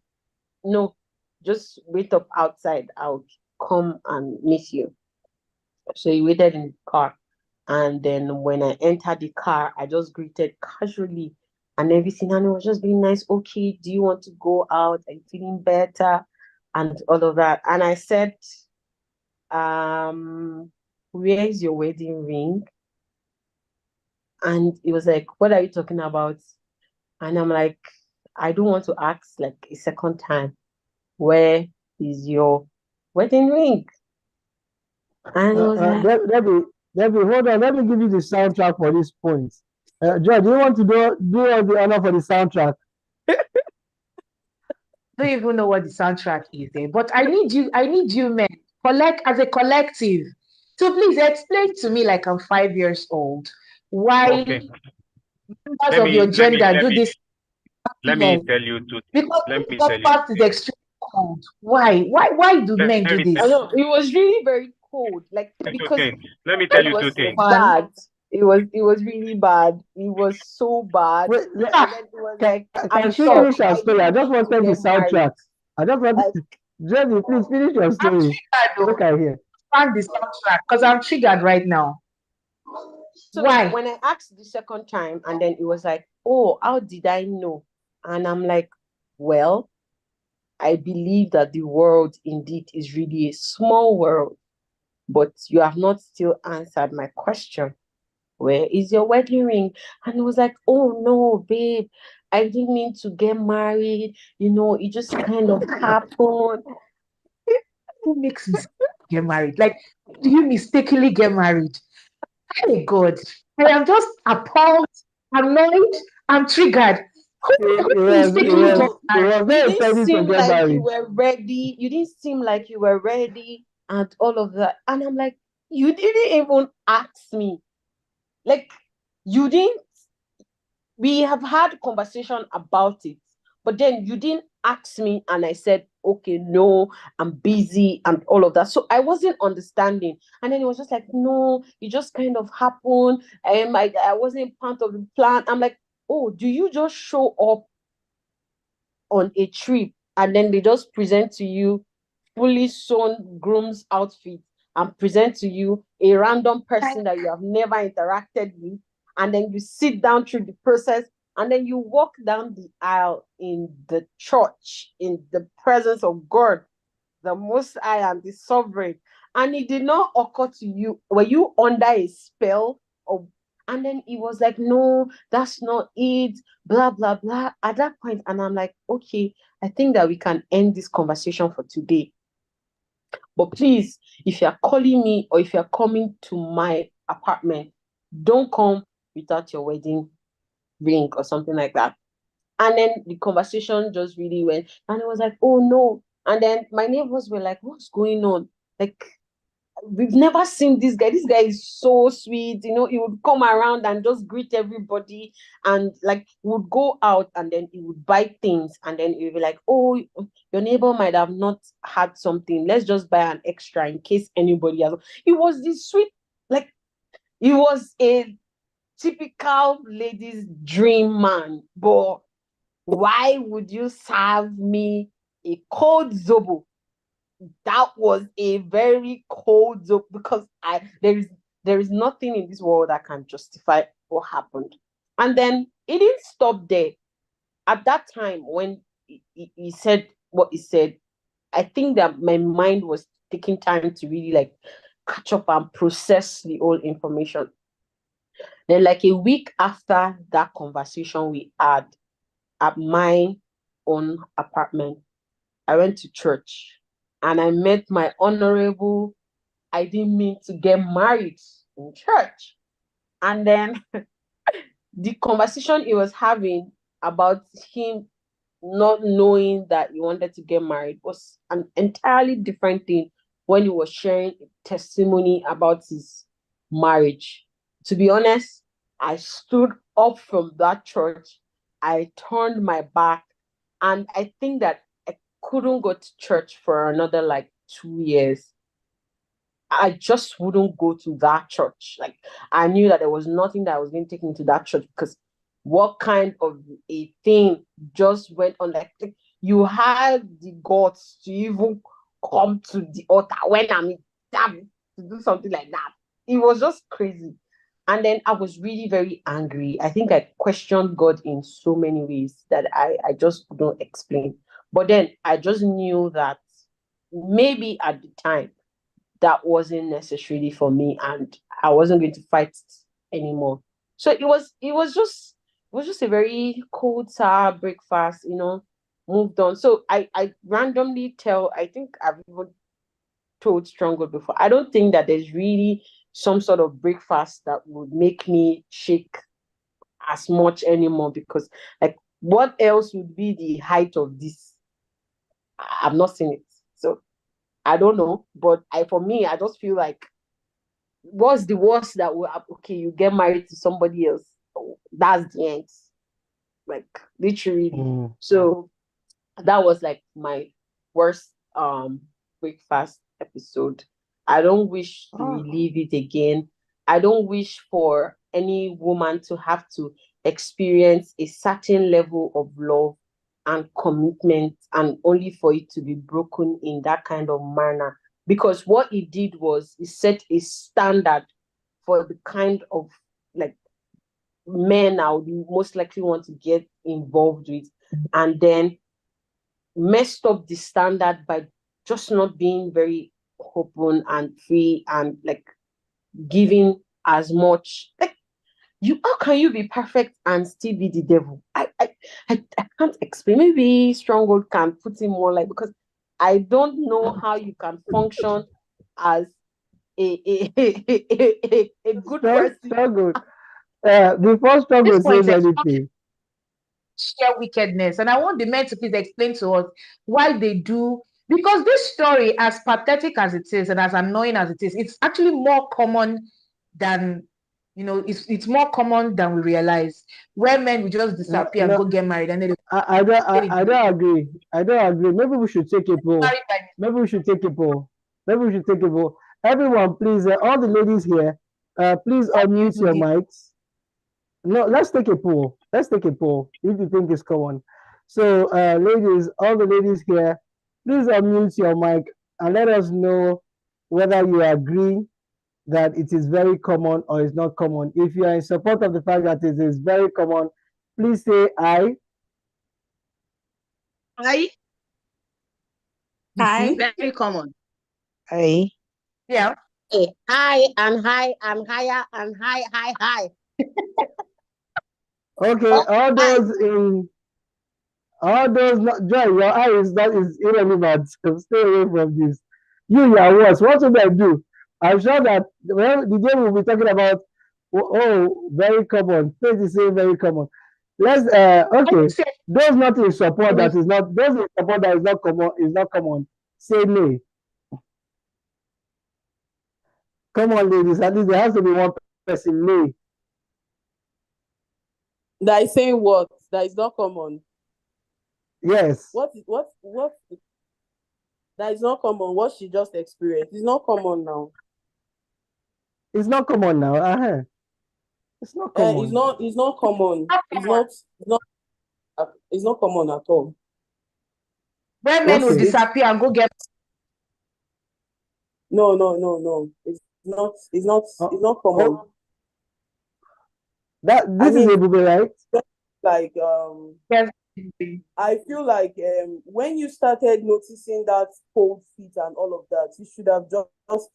no, just wait up outside. I'll come and meet you. So he waited in the car. And then when I entered the car, I just greeted casually and everything. And it was just being nice. Okay, do you want to go out? Are you feeling better? And all of that. And I said, where is your wedding ring? And he was like, what are you talking about? And I'm like, I don't want to ask like a second time, where is your wedding ring? And he was like, Debbie, hold on. Let me give you the soundtrack for this point. George, do you want to do all the honor for the soundtrack? Don't even know what the soundtrack is there, but I need you men, as a collective. So please explain to me, like I'm 5 years old, why Okay. members of your gender do this let me event. tell you two things. Because Let this me tell you podcast is extremely cold. Why do let men do me this? I know it was really very cold, like tell you two because things. Let me tell it you two was things. bad. It was really bad. It was so bad. Wait, And then it was like, can I'm she shocked. finish her I story? I didn't just mean to wanted the get married. soundtrack. I just want Like, Debbie, please finish your I'm story. triggered Look though. at here. Find the soundtrack because I'm triggered right now. so Why? when I asked the second time, and then it was like, oh, how did I know? And I'm like, well, I believe that the world indeed is really a small world, but you have not still answered my question. Where is your wedding ring? And it was like, oh no, babe, I didn't mean to get married. It just kind of happened. Who makes me get married? Like, do you mistakenly get married? Hey God, I am just appalled, annoyed, and triggered. It Who was it mistakenly get was it married? was You not didn't intending to seem get like you married. were ready. You didn't seem like you were ready and all of that. And I'm like, you didn't even ask me. Like, you didn't, we have had conversation about it, but then you didn't ask me and I said, okay, no, I'm busy and all of that. So I wasn't understanding. And then it was just like, no, it just kind of happened. I wasn't part of the plan. I'm like, oh, do you just show up on a trip and then they just present to you fully sewn groom's outfit and present to you a random person that you have never interacted with, and then you sit down through the process, and then you walk down the aisle in the church in the presence of God, the Most High and the Sovereign, and it did not occur to you. Were you under a spell of? And then he was like, no, that's not it, blah, blah, blah. At that point, and I'm like, okay, I think that we can end this conversation for today. But please, if you're calling me or if you're coming to my apartment, don't come without your wedding ring or something like that. And then the conversation just really went, and it was like, oh no. And then my neighbors were like, what's going on? Like, we've never seen this guy. This guy is so sweet. He would come around and just greet everybody, and like would go out and then he would buy things, and then he would be like, oh, your neighbor might have not had something. Let's just buy an extra in case anybody has. He was this sweet, like he was a typical lady's dream man. But why would you serve me a cold zobo? That was a very cold zobo, because there is nothing in this world that can justify what happened. And then it didn't stop there. At that time, when he said what he said, I think that my mind was taking time to really like catch up and process the whole information. Then, like a week after that conversation we had at my own apartment, I went to church and I met my honorable. I didn't mean to get married in church. And then the conversation he was having about him not knowing that he wanted to get married was an entirely different thing when he was sharing a testimony about his marriage. To be honest, I stood up from that church. I turned my back, and I think that I couldn't go to church for another like 2 years. I just wouldn't go to that church. Like, I knew that there was nothing that was being taken to that church, because what kind of a thing just went on? Like you had the guts to even come to the altar when I'm in damn to do something like that. It was just crazy. And then I was really very angry. I think I questioned God in so many ways that I just couldn't explain. But then I just knew that maybe at the time that wasn't necessarily for me, and I wasn't going to fight anymore. So it was just a very cold sour breakfast, moved on. So I randomly tell, I think I've even told Stronghold before, I don't think that there's really some sort of breakfast that would make me shake as much anymore, because like what else would be the height of this? I've not seen it. So I don't know, but for me, I just feel like, what's the worst that will happen? Okay, you get married to somebody else. Oh, that's the end. Like literally. So that was like my worst breakfast episode. I don't wish to relive it again. I don't wish for any woman to have to experience a certain level of love and commitment, and only for it to be broken in that kind of manner. Because what he did was he set a standard for the kind of like men I would most likely want to get involved with, and then messed up the standard by just not being very open and free and like giving as much. Like, how can you be perfect and still be the devil? I can't explain. Maybe Stronghold can put in more like, because I don't know how you can function as a good person. Struggle. Before This Struggle point says is anything, sheer wickedness. And I want the men to please explain to us why they do, because this story, as pathetic as it is and as annoying as it is, it's actually more common than, it's more common than we realize, where men will just disappear and no, go get married, and then I don't agree. I don't agree. Maybe we should take a poll. married by Maybe we should take a poll. Maybe we should take a poll. Everyone, please, all the ladies here, please unmute your mics. No, let's take a poll. Let's take a poll if you think it's common. So, ladies, all the ladies here, please unmute your mic and let us know whether you agree that it is very common or it's not common. If you are in support of the fact that it is very common, please say aye. Aye. You Aye. see? Very common. Aye. Yeah. High and high and higher and high. Okay, Oh, high. all those not Joy, your eye is that is irrelevant. So stay away from this. You are worse. What should I do? I'm sure that well, the day we'll be talking about very common. Faith is saying very common. Let's I would okay. say Those not in support we that is not those in support that is not common. Say nay. Come on, ladies. At least there has to be one person nay. That is saying what? That is not common. Yes. What that is not common. What she just experienced is not common now. It's not common now. It's not common. It's not common. It's not common at all. where men will Okay. disappear and go get No. It's not common. Oh, this is a booby, right? Like yes. I feel like when you started noticing that cold feet and all of that, you should have just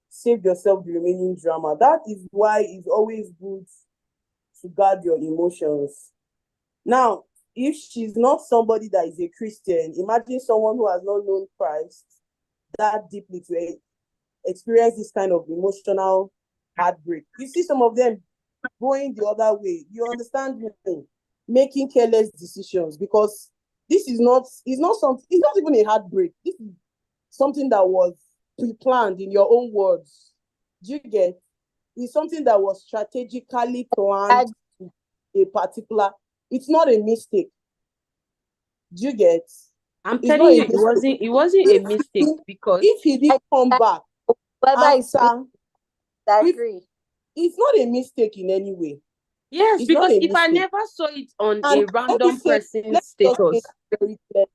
saved yourself the remaining drama. That is why it's always good to guard your emotions. Now, if she's not somebody that is a Christian, imagine someone who has not known Christ that deeply to experience this kind of emotional heartbreak. You see some of them going the other way. You understand me? Making careless decisions, because this is not something, it's not even a heartbreak. This is something that was pre-planned, in your own words. Do you get? It's something that was strategically planned to a particular, it's not a mistake. Do you get? I'm It's telling not you, a mistake. it wasn't a mistake because If he didn't come back after, I agree. it's not a mistake in any way. yes, It's not because a if I mistake. never saw it on a And let me random say, person's let me just say status, very clear.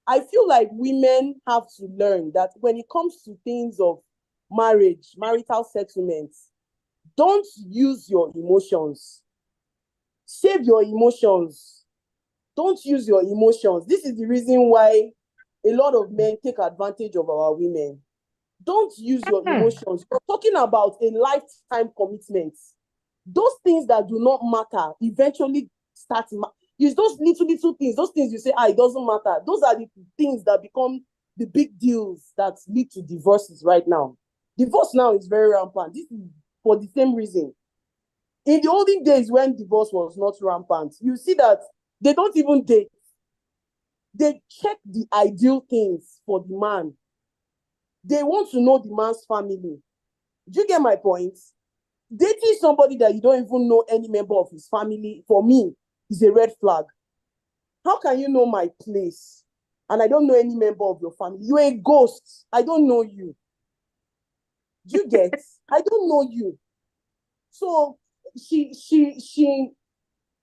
I feel like women have to learn that when it comes to things of marriage, marital settlements, don't use your emotions. Save your emotions. Don't use your emotions. This is the reason why a lot of men take advantage of our women. Don't use your emotions. We're talking about a lifetime commitment. Those things that do not matter eventually start. It's those little things, those things you say, it doesn't matter. Those are the things that become the big deals that lead to divorces right now. Divorce now is very rampant. This is for the same reason. In the olden days when divorce was not rampant, you see that they don't even date. They check the ideal things for the man. They want to know the man's family. Do you get my point? Dating somebody that you don't even know any member of his family, for me, is a red flag. How can you know my place and I don't know any member of your family? You're a ghost. I don't know you. Do you get? I don't know you. So she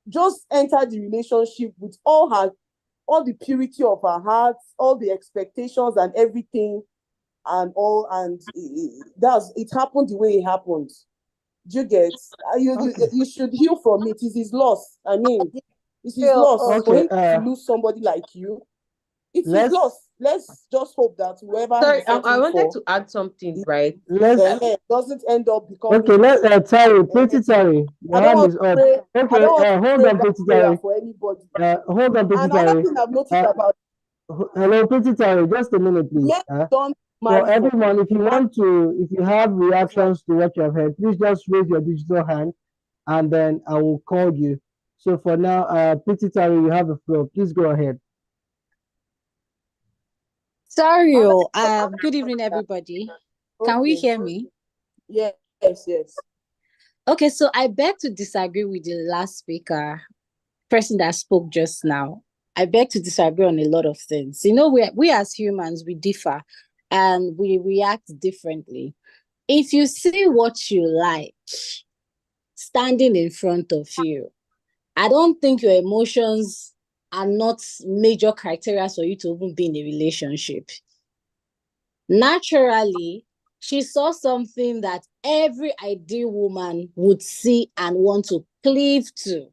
just entered the relationship with all the purity of her heart, all the expectations and everything, and all, and it happened the way it happened. Do you get? You should heal from it. It is loss. I mean, it is loss for Okay. him to lose somebody like you. It is Let's loss. Let's just hope that whoever sorry, he's I searching wanted for to add something, right? doesn't end up becoming. Okay, Terry, Pretty Terry, your hand is up. Okay, hold on, Pretty Terry. For anybody. Hold on, Pretty Another Terry. thing I've noticed about Hello, Pretty Terry, just a minute, please. men don't For marry everyone, if you have reactions to what you have heard, please just raise your digital hand, and then I will call you. So for now, Pretty Terry, you have the floor. Please go ahead. Sorry, good evening, everybody. Can we hear me? Yes. Okay, so I beg to disagree with the last speaker, person that spoke just now. I beg to disagree on a lot of things. You know, we as humans, we differ and we react differently. If you see what you like standing in front of you, I don't think your emotions are not major criteria for you to even be in a relationship. Naturally, she saw something that every ideal woman would see and want to cleave to.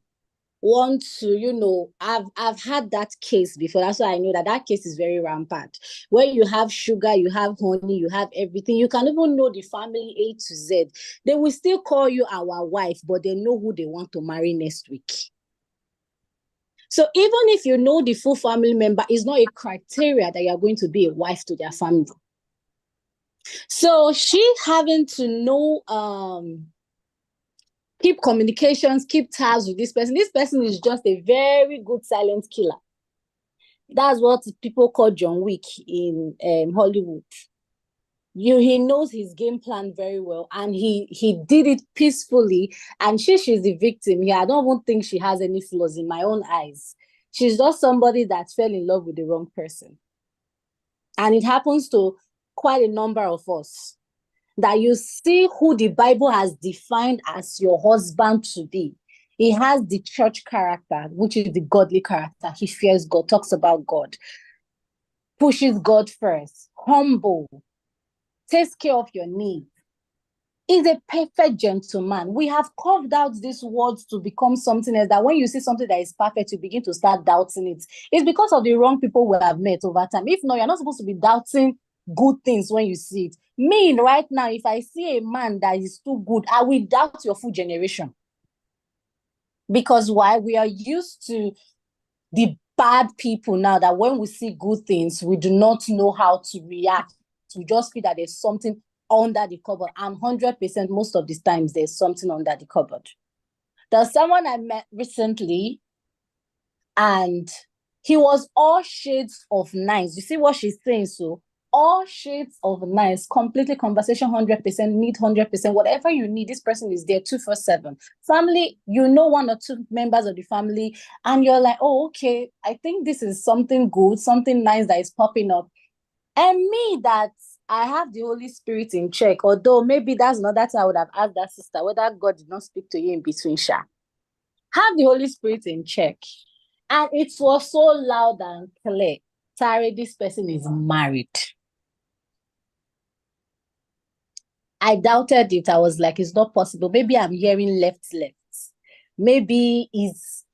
want to, I've had that case before. That's why I know that case is very rampant. Where you have sugar, you have honey, you have everything. You can even know the family A to Z. They will still call you our wife, but they know who they want to marry next week. So even if you know the full family member, is not a criteria that you're going to be a wife to their family. So she having to know, keep communications, keep tabs with this person. This person is just a very good silent killer. That's what people call John Wick in Hollywood. He knows his game plan very well, and he did it peacefully. And she's the victim. Yeah, I don't even think she has any flaws in my own eyes. She's just somebody that fell in love with the wrong person. And it happens to quite a number of us. That you see who the Bible has defined as your husband to be. He has the church character, which is the godly character. He fears God, talks about God, pushes God first, humble, takes care of your needs. Is a perfect gentleman. We have carved out these words to become something else, that when you see something that is perfect, you begin to start doubting it. It's because of the wrong people we have met over time. If not, you're not supposed to be doubting good things when you see it. Me, right now, if I see a man that is too good, I will doubt your full generation. Because why? We are used to the bad people now, that when we see good things, we do not know how to react. We just feel that there's something under the cupboard. And 100% most of the times there's something under the cupboard. There's someone I met recently, and he was all shades of nice. You see what she's saying? So all shades of nice, completely conversation, 100%, need 100%, whatever you need, this person is there 247. Family, one or two members of the family, and you're like, oh, okay, I think this is something good, something nice that is popping up. And me, that I have the Holy Spirit in check, although maybe that's another time I would have asked that sister whether God did not speak to you in between, Sha. Have the Holy Spirit in check. And it was so loud and clear. Tari, this person is married. I doubted it. I was like, it's not possible. Maybe I'm hearing left. Maybe it's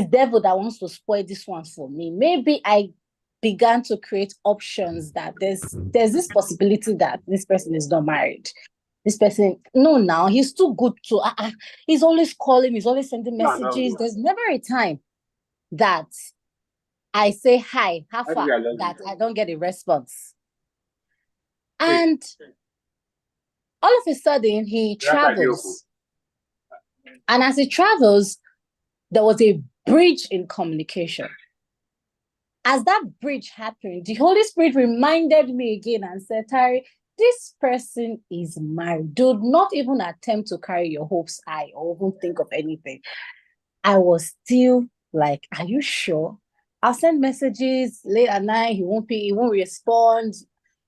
devil that wants to spoil this one for me. Maybe I began to create options that there's this possibility that this person is not married. This person, no, now he's too good to, he's always calling, he's always sending messages. No. There's never a time that I say hi, how far, that I don't get a response. And all of a sudden he travels. And as he travels, there was a breach in communication. As that breach happened, the Holy Spirit reminded me again and said, Tari, this person is married. Do not even attempt to carry your hopes high or even think of anything. I was still like, are you sure? I'll send messages late at night. He won't respond.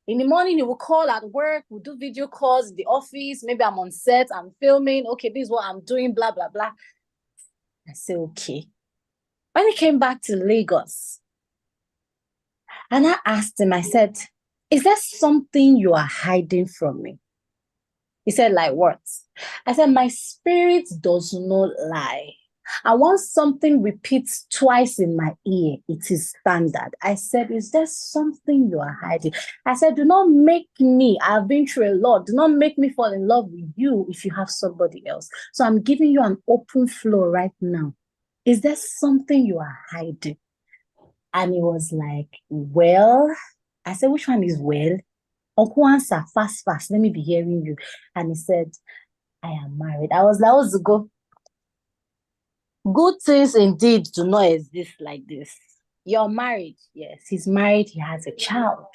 In the morning, he will call at work. We'll do video calls in the office. Maybe I'm on set. I'm filming. Okay, this is what I'm doing, blah, blah, blah. I said, okay. When he came back to Lagos, and I asked him, I said, is there something you are hiding from me? He said, like what? I said, my spirit does not lie. And once something repeats twice in my ear, it is standard. I said, is there something you are hiding? I said, do not make me, I've been through a lot. Do not make me fall in love with you if you have somebody else. So I'm giving you an open floor right now. Is there something you are hiding? And he was like, well, I said, which one is well? Uncle, answer fast. Let me be hearing you. And he said, I am married. I was like, what's the go? Good things indeed do not exist like this. You're married. Yes, he's married. He has a child.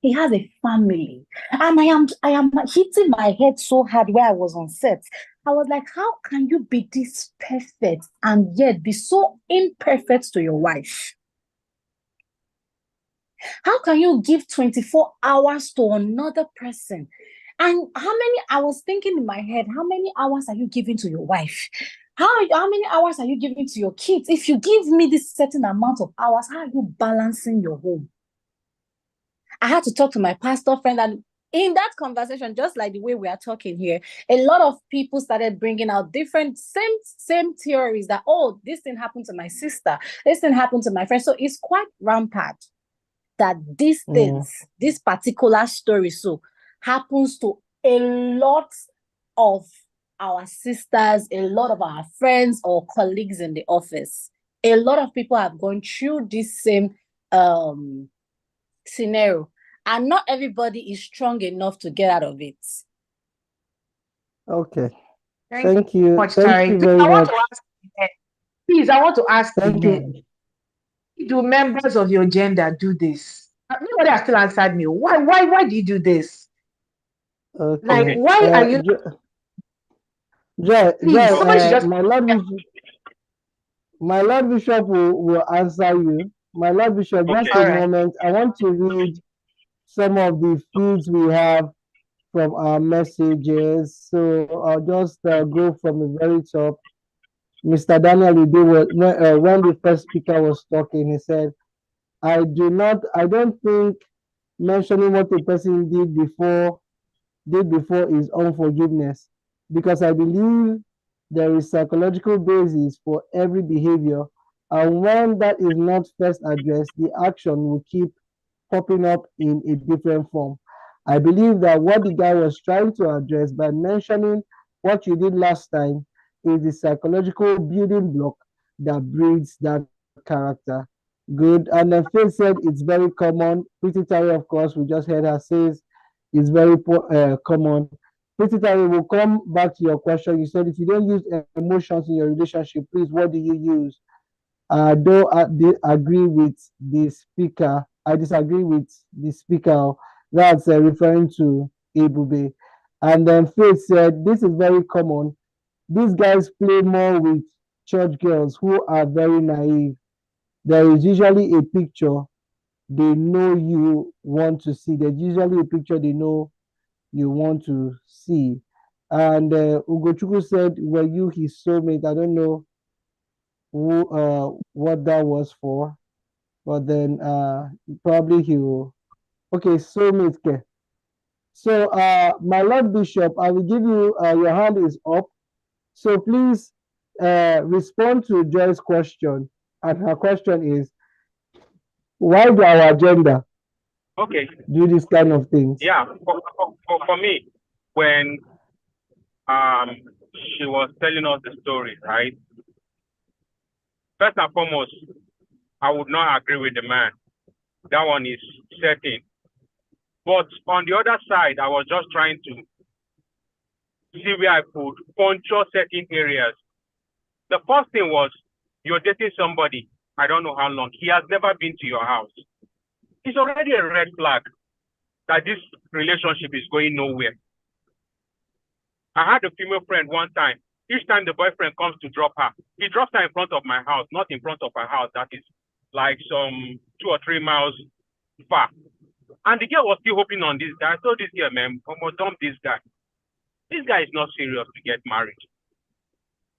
He has a family. And I am hitting my head so hard where I was on set. I was like, how can you be this perfect and yet be so imperfect to your wife? How can you give 24 hours to another person? And I was thinking in my head, how many hours are you giving to your wife? How many hours are you giving to your kids? If you give me this certain amount of hours, how are you balancing your home? I had to talk to my pastor friend, and in that conversation, just like the way we are talking here, a lot of people started bringing out different same theories that, oh, this thing happened to my sister, this thing happened to my friend. So it's quite rampant that these things, this particular story, so happens to a lot of our sisters, a lot of our friends or colleagues in the office. A lot of people have gone through this same scenario, and not everybody is strong enough to get out of it. Okay. Thank you. much, Thank Tariq. you Please, very I want much. to ask the men. Please, I want to ask the Thank men. you. Do members of your gender do this? Nobody has still answered me. Why do you do this? Like, Okay. why are you Joy, please? Somebody should just my Lord Bishop will answer you. My Lord Bishop, just Okay. a all right. moment. I want to read some of the feeds we have from our messages. So I'll just go from the very top. Mr. Daniel Ude, when the first speaker was talking, he said, I don't think mentioning what a person did before is unforgiveness, because I believe there is psychological basis for every behavior, and when that is not first addressed, the action will keep popping up in a different form. I believe that what the guy was trying to address by mentioning what you did last time is the psychological building block that breeds that character. Good. And then Phil said it's very common. Pretty Terry, of course, we just heard her says it's very common. Pretty Terry, will come back to your question. You said if you don't use emotions in your relationship, please, what do you use? Though I agree with the speaker, I disagree with the speaker. That's referring to Ebube. And then Faith said, this is very common. These guys play more with church girls who are very naive. There is usually a picture they know you want to see. There's usually a picture they know you want to see. And Ugochukwu said, were you his soulmate? I don't know what that was for, but then probably he will. Okay, soulmate care. So my Lord Bishop, I will give you your hand is up. So please respond to Joy's question. And her question is, why do our agenda Okay. do this kind of things? Yeah. For me, when she was telling us the story, right? First and foremost, I would not agree with the man. That one is certain. But on the other side, I was just trying to see where I could puncture certain areas. The first thing was, you're dating somebody, I don't know how long, he has never been to your house. It's already a red flag that this relationship is going nowhere. I had a female friend one time. Each time the boyfriend comes to drop her, he drops her in front of my house, not in front of her house. That is like some 2 or 3 miles far. And the girl was still hoping on this guy. I told this girl, man, I'm gonna dump this guy. This guy is not serious to get married.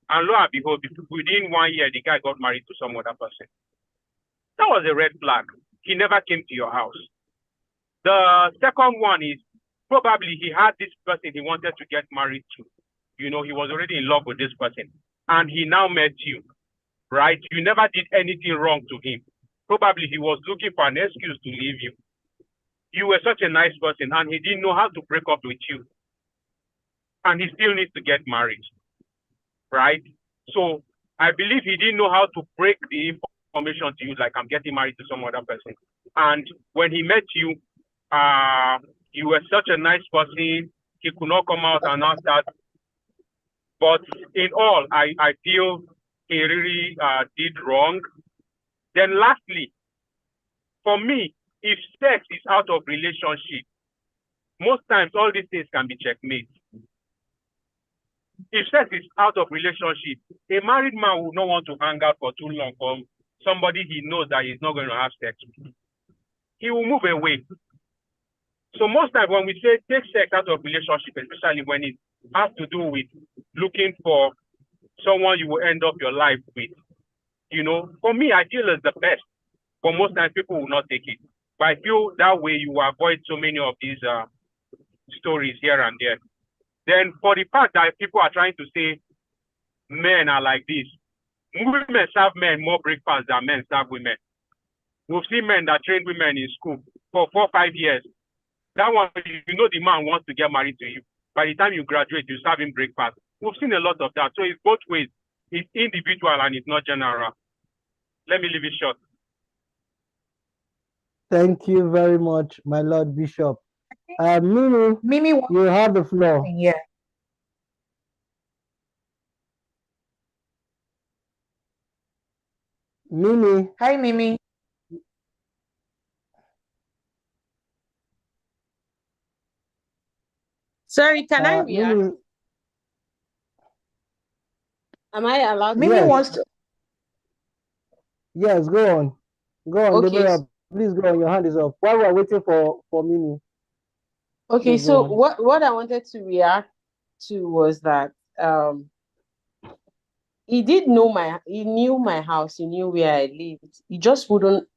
And lo and behold, within 1 year, the guy got married to some other person. That was a red flag. He never came to your house. The second one is probably he had this person he wanted to get married to. You know, he was already in love with this person. And he now met you, right? You never did anything wrong to him. Probably he was looking for an excuse to leave you. You were such a nice person and he didn't know how to break up with you. And he still needs to get married, right? So I believe he didn't know how to break the information to you, like I'm getting married to some other person. And when he met you, you were such a nice person, he could not come out and ask that. But in all, I feel he really did wrong. Then lastly, for me, if sex is out of relationship, most times all these things can be checkmate. If sex is out of relationship, a married man will not want to hang out for too long from somebody he knows that he's not going to have sex with. He will move away. So most times when we say take sex out of relationship, especially when it has to do with looking for someone you will end up your life with, you know, for me, I feel it's the best. But most times people will not take it. But I feel that way you avoid so many of these stories here and there. Then for the fact that people are trying to say men are like this, women serve men more breakfast than men serve women. We've seen men that trained women in school for 4 or 5 years. That one, you know, the man wants to get married to you. By the time you graduate, you serve him breakfast. We've seen a lot of that. So it's both ways. It's individual and it's not general. Let me leave it short. Thank you very much, my Lord Bishop. Mimi, Mimi, you have the floor. yeah. Mimi. Hi, Mimi. Sorry, can I react? Mimi, Am I allowed to Mimi yes. wants to. Yes, go on. Go on, Okay. Deborah. Please go on. Your hand is up. While we're waiting for Mimi. Okay, Please so go on. what I wanted to react to was that he knew my house, he knew where I lived. He just wouldn't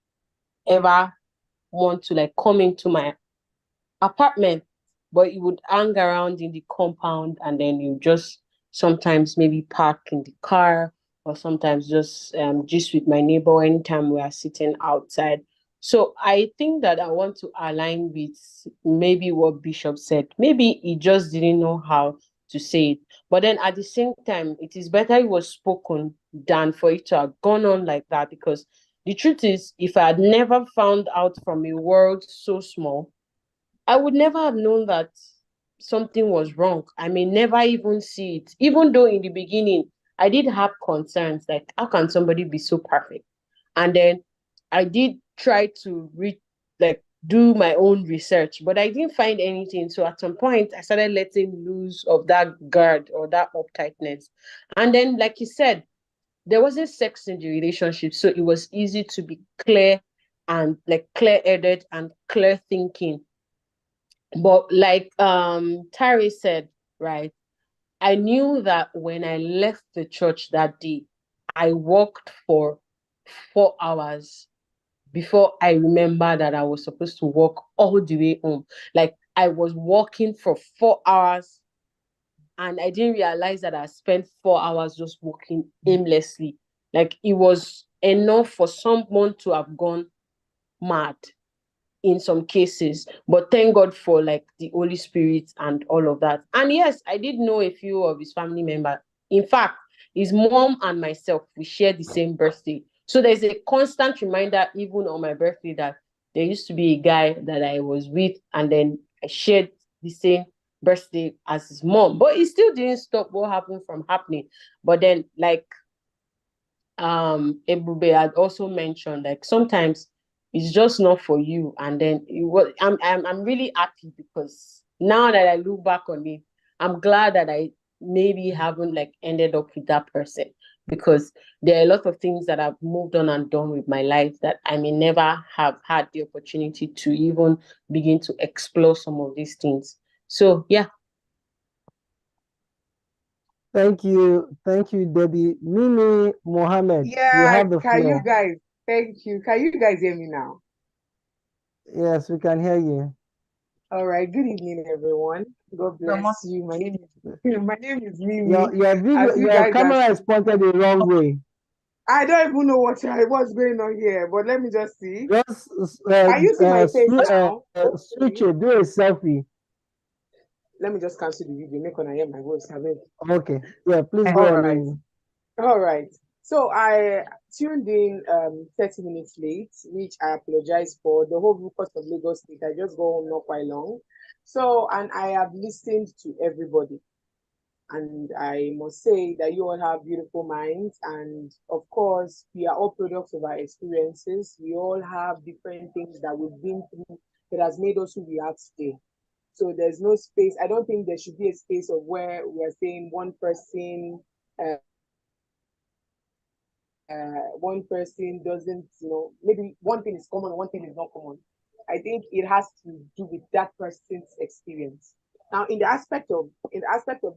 ever want to like come into my apartment, but he would hang around in the compound, and then you just sometimes maybe park in the car, or sometimes just with my neighbor anytime we are sitting outside. So I think that I want to align with maybe what Bishop said. Maybe he just didn't know how to say it. But then at the same time, it is better it was spoken than for it to have gone on like that. Because the truth is, if I had never found out from a world so small, I would never have known that something was wrong. I may never even see it. Even though in the beginning I did have concerns, like how can somebody be so perfect? And then I did try to do my own research, but I didn't find anything. So at some point I started letting loose of that guard or that uptightness. And then, like you said, there wasn't sex in the relationship. So it was easy to be clear and like clear-headed and clear thinking. But like Tari said, right, I knew that when I left the church that day, I walked for 4 hours before I remember that I was supposed to walk all the way home. Like I was walking for 4 hours, and I didn't realize that I spent 4 hours just walking aimlessly. Like it was enough for someone to have gone mad in some cases, but thank God for like the Holy Spirit and all of that. And yes, I did know a few of his family members. In fact, his mom and myself, we share the same birthday. So there's a constant reminder, even on my birthday, that there used to be a guy that I was with, and then I shared the same birthday as his mom. But it still didn't stop what happened from happening. But then, like Ebube had also mentioned, like sometimes it's just not for you. And then I'm really happy, because now that I look back on it, I'm glad that I maybe haven't like ended up with that person, because there are a lot of things that I've moved on and done with my life that I may never have had the opportunity to even begin to explore some of these things. So yeah. Thank you, Debbie. Mimi Mohammed, you Yeah, have the can you floor. guys, thank you. Can you guys hear me now? Yes, we can hear you. All right, good evening, everyone. God bless you. My name is Mimi. Your video, As you your guys are, camera is pointed the wrong way. I don't even know what's going on here, but let me just see. Just Can you see my face now? switch it, do a selfie. Let me just cancel the video. Make one hear my voice. Okay, yeah, please go All on. right. Mimi. All right. So I tuned in 30 minutes late, which I apologize for. The whole because of Lagos State, I just go home not quite long. So, and I have listened to everybody. And I must say that you all have beautiful minds. And of course, we are all products of our experiences. We all have different things that we've been through that has made us who we are today. So there's no space. I don't think there should be a space of where we are saying one person doesn't, maybe one thing is common, one thing is not common. I think it has to do with that person's experience. Now, in the aspect of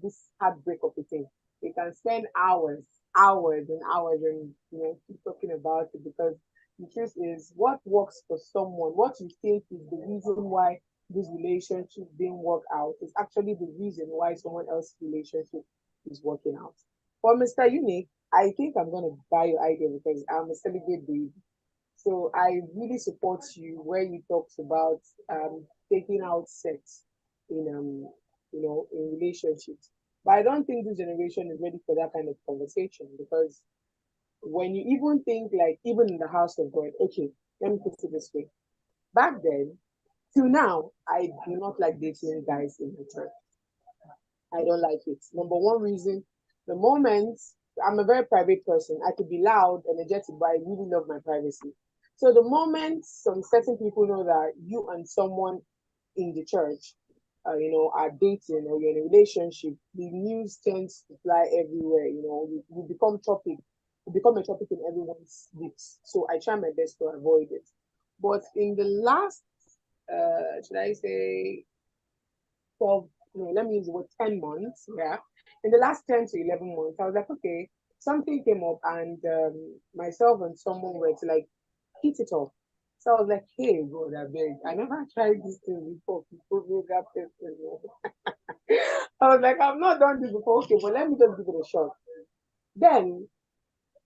this heartbreak of the thing, we can spend hours and hours, and keep talking about it, because the truth is, what works for someone, what you think is the reason why this relationship didn't work out is actually the reason why someone else's relationship is working out. For Mr. Unique, I think I'm going to buy your idea because I'm a celibate baby. So I really support you where you talked about taking out sex in in relationships. But I don't think this generation is ready for that kind of conversation because when you even think like even in the house of God, okay, let me put it this way. Back then, till now, I do not like dating guys in the church. I don't like it. Number one reason, the moment I'm a very private person, I could be loud, energetic, but I really love my privacy. So the moment some certain people know that you and someone in the church, are dating or you're in a relationship, the news tends to fly everywhere. You become topic, you become a topic in everyone's lips. So I try my best to avoid it. But in the last, should I say, 12, no, let me use the word 10 months. Yeah. In the last 10 to 11 months, I was like, okay, something came up and myself and someone were to like hit it off. So I was like, hey, God, I never tried this thing before. People make that person. I was like, I've not done this before. Okay, but let me just give it a shot. Then,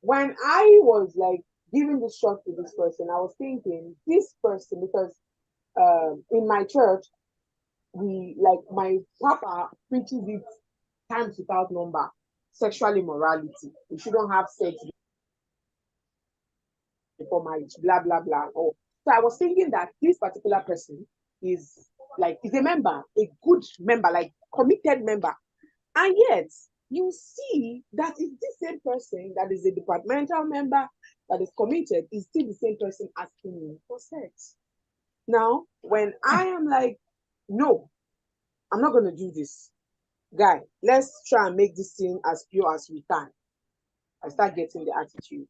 when I was like giving the shot to this person, I was thinking, this person, because in my church, we like my papa preaches it times without number. Sexual immorality. We shouldn't have sex before marriage, blah blah blah. Oh, so I was thinking that this particular person is a member, a good member, like committed member, and yet you see that it's the same person that is a departmental member that is committed is still the same person asking me for sex. Now, when I am like, no, I'm not going to do this. Guy, let's try and make this thing as pure as we can. I start getting the attitude.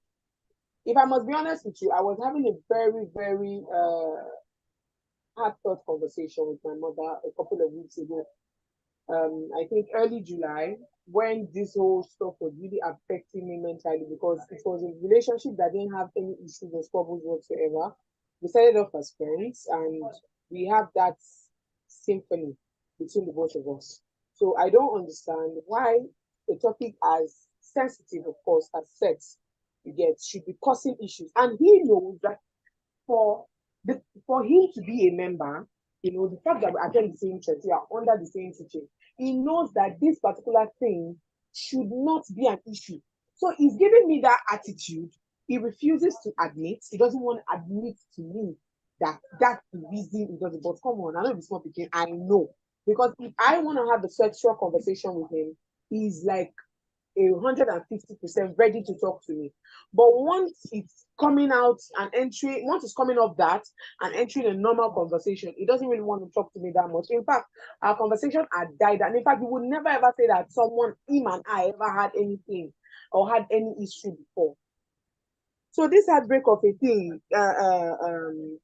If I must be honest with you, I was having a very, very heartfelt conversation with my mother a couple of weeks ago. I think early July, when this whole stuff was really affecting me mentally because it was a relationship that didn't have any issues or squabbles whatsoever. We started off as friends and we have that symphony between the both of us. So I don't understand why a topic as sensitive, of course, as sex, you get, should be causing issues. And he knows that for for him to be a member, the fact that we attend the same church, we are under the same teaching, he knows that this particular thing should not be an issue. So he's giving me that attitude. He refuses to admit. He doesn't want to admit to me that that's the reason he doesn't. But come on, I know it's not begin. I know. Because if I want to have a sexual conversation with him, he's like 150% ready to talk to me. But once it's coming out and entering, once it's coming off that and entering a normal conversation, he doesn't really want to talk to me that much. In fact, our conversation had died. And in fact, he would never ever say that him and I ever had anything or had any issue before. So this heartbreak of a thing,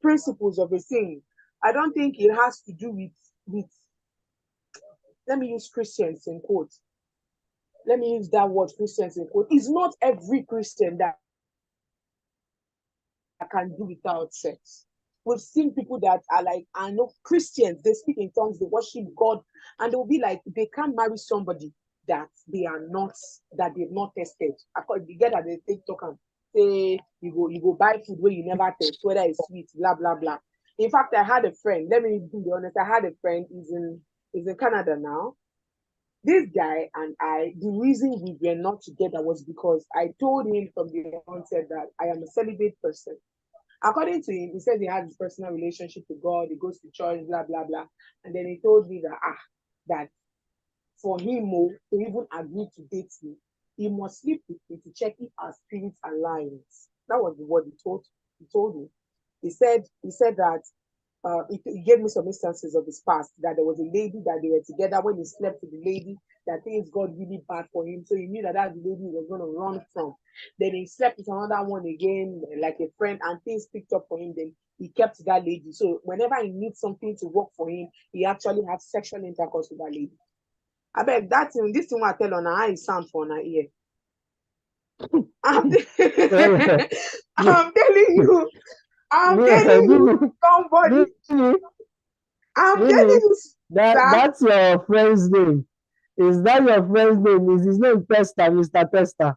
principles of a thing, I don't think it has to do with let me use Christians in quotes. Let me use that word Christians in quote. It's not every Christian that can do without sex. We've seen people that are like, I know Christians, they speak in tongues, they worship God, and they'll be like, they can't marry somebody that they are not, that they've not tested. You get that they TikTok and say you go buy food where you never test, whether it's sweet, blah blah blah. In fact, I had a friend, let me be honest, I had a friend, he's in Canada now. This guy and I, the reason we were not together was because I told him from the onset that I am a celibate person. According to him, he said he has his personal relationship with God, he goes to church, blah, blah, blah. And then he told me that for him to even agree to date me, he must sleep with me to check if our spirits align. That was the word he told me. He said that he gave me some instances of his past, that there was a lady that they were together when he slept with the lady, that things got really bad for him. So he knew that the lady was going to run from. Then he slept with another one again, like a friend, and things picked up for him. Then he kept that lady. So whenever he needs something to work for him, he actually has sexual intercourse with that lady. I bet this thing I tell on how it sounds for her ear. I'm telling you, somebody. I'm telling Really? you, sir. That's your friend's name. Is that your friend's name? Is his name Tester, Mr. Tester?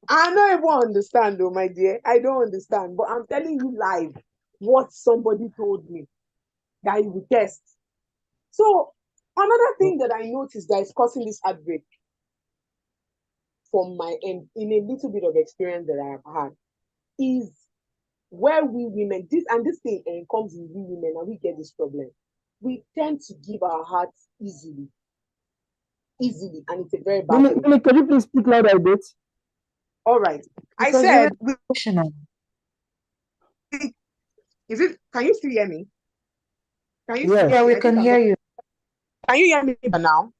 I don't even understand, though, my dear. I don't understand. But I'm telling you live what somebody told me that he would test. So another thing that I noticed that is causing this outbreak from my end, in a little bit of experience that I have had, is where we women, this thing comes with we women, and we get this problem. We tend to give our hearts easily, and it's a very bad Lily, thing. Lily, can you please speak louder a bit? All right. I Because women said, are emotional. is it? Can you still hear me? Can you still Yes. Yeah, hear me? we I think can I'm hear getting. you. Can you hear me now?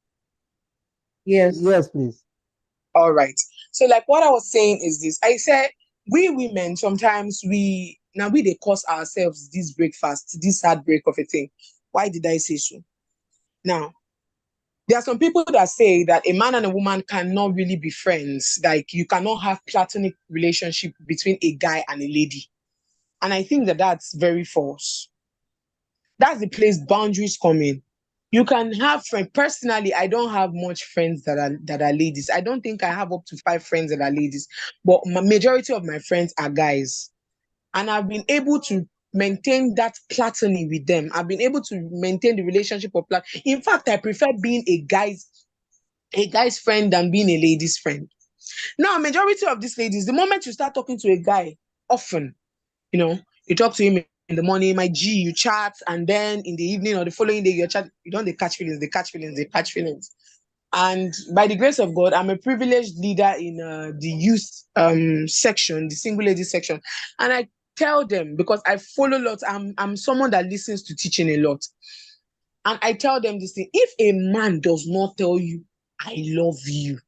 Yes. Yes, please. All right. So, like what I was saying is this. I said we women sometimes we they cause ourselves this breakfast, this heartbreak of a thing. Why did I say so? Now, there are some people that say that a man and a woman cannot really be friends. Like you cannot have platonic relationship between a guy and a lady. And I think that that's very false. That's the place boundaries come in. You can have friends. Personally, I don't have much friends that are ladies. I don't think I have up to 5 friends that are ladies, but majority of my friends are guys, and I've been able to maintain that platony with them. I've been able to maintain the relationship of plat. In fact, I prefer being a guy's friend than being a lady's friend. Now, majority of these ladies, the moment you start talking to a guy, often, you talk to him in the morning, my G, you chat, and then in the evening or the following day, you chat, you don't they catch feelings, they catch feelings, they catch feelings. And by the grace of God, I'm a privileged leader in the youth section, the single ladies section. And I tell them, because I follow a lot, I'm someone that listens to teaching a lot. And I tell them this thing: if a man does not tell you, I love you,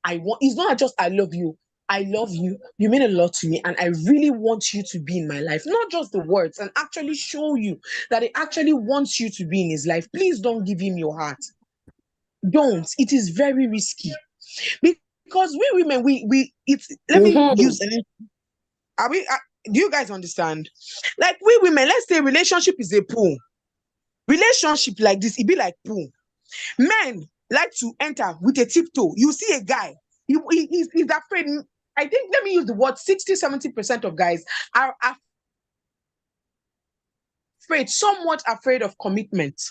it's not just I love you. I love you. You mean a lot to me, and I really want you to be in my life. Not just the words, and actually show you that he actually wants you to be in his life. Please don't give him your heart. Don't. It is very risky because we women, we it's. Let me Mhm. use an. Are we? Do you guys understand? Like we women, let's say relationship is a pool. Relationship like this, it be like pool. Men like to enter with a tiptoe. You see a guy, he's afraid. I think, let me use the word 60-70% of guys are afraid, somewhat afraid of commitment.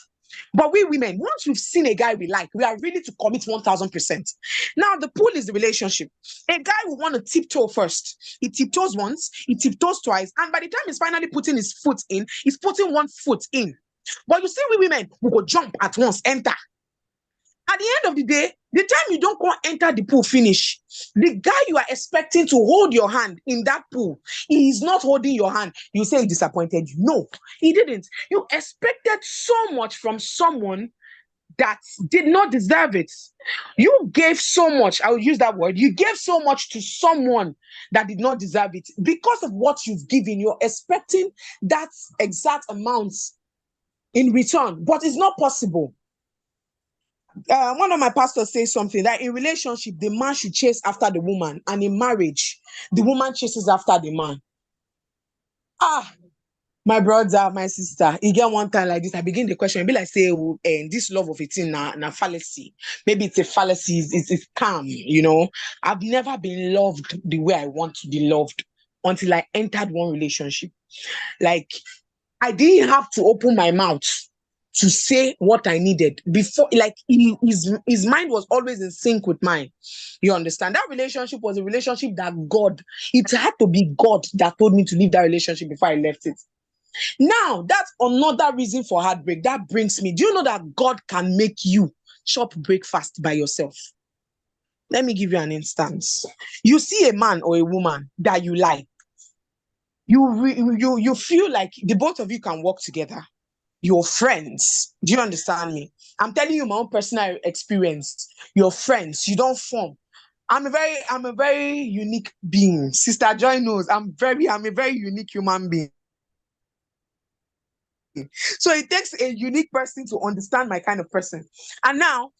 But we women, once we've seen a guy we like, we are ready to commit 1000%. Now, the pool is the relationship. A guy will want to tiptoe first. He tiptoes once, he tiptoes twice, and by the time he's finally putting his foot in, he's putting one foot in. But you see, we women, we go jump at once, enter. At the end of the day, the time you don't go enter the pool finish, the guy you are expecting to hold your hand in that pool, he is not holding your hand. You say he disappointed you. No, he didn't. You expected so much from someone that did not deserve it. You gave so much, I will use that word. You gave so much to someone that did not deserve it. Because of what you've given, you're expecting that exact amount in return, but it's not possible. One of my pastors says something that in relationship, the man should chase after the woman, and in marriage, the woman chases after the man. My brother, my sister, you get one time like this, I begin the question, be like, say, this love of a thing na fallacy. Maybe it's a fallacy, it's calm. I've never been loved the way I want to be loved until I entered one relationship. Like, I didn't have to open my mouth to say what I needed before. Like his mind was always in sync with mine. You understand? That relationship was a relationship that it had to be God that told me to leave that relationship before I left it. Now, that's another reason for heartbreak. That brings me. Do you know that God can make you chop breakfast by yourself? Let me give you an instance. You see a man or a woman that you like. You feel like the both of you can work together. Your friends. Do you understand me? I'm telling you my own personal experience. Your friends, you don't form. I'm a very unique being. Sister Joy knows I'm a very unique human being. So it takes a unique person to understand my kind of person. And now,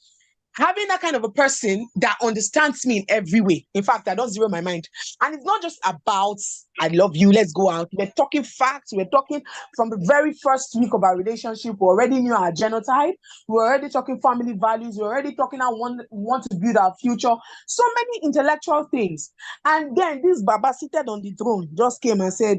having that kind of a person that understands me in every way. In fact, I don't zero my mind. And it's not just about, I love you, let's go out. We're talking facts. We're talking from the very first week of our relationship. We already knew our genotype. We're already talking family values. We're already talking how we want to build our future. So many intellectual things. And then this Baba seated on the throne just came and said,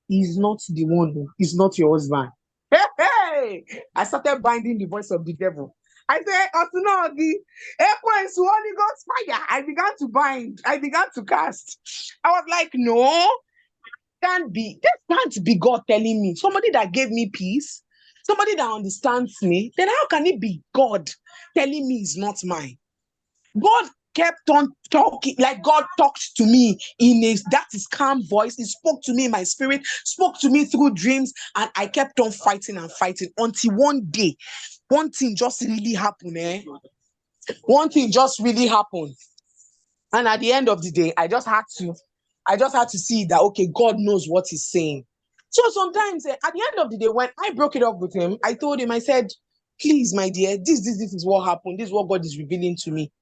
he's not the one. He's not your husband. Hey, hey! I started binding the voice of the devil. I said, Otunogi, Ekwensu, Holy Ghost fire. I began to bind. I began to cast. I was like, no, this can't be God telling me. Somebody that gave me peace, somebody that understands me, then how can it be God telling me it's not mine? God kept on talking, like God talked to me in his calm voice. He spoke to me in my spirit, spoke to me through dreams, and I kept on fighting and fighting until one day, one thing just really happened. One thing just really happened. And at the end of the day, I just had to see that, okay, God knows what he's saying. So sometimes at the end of the day, when I broke it up with him, I told him, I said, please, my dear, this is what happened. This is what God is revealing to me.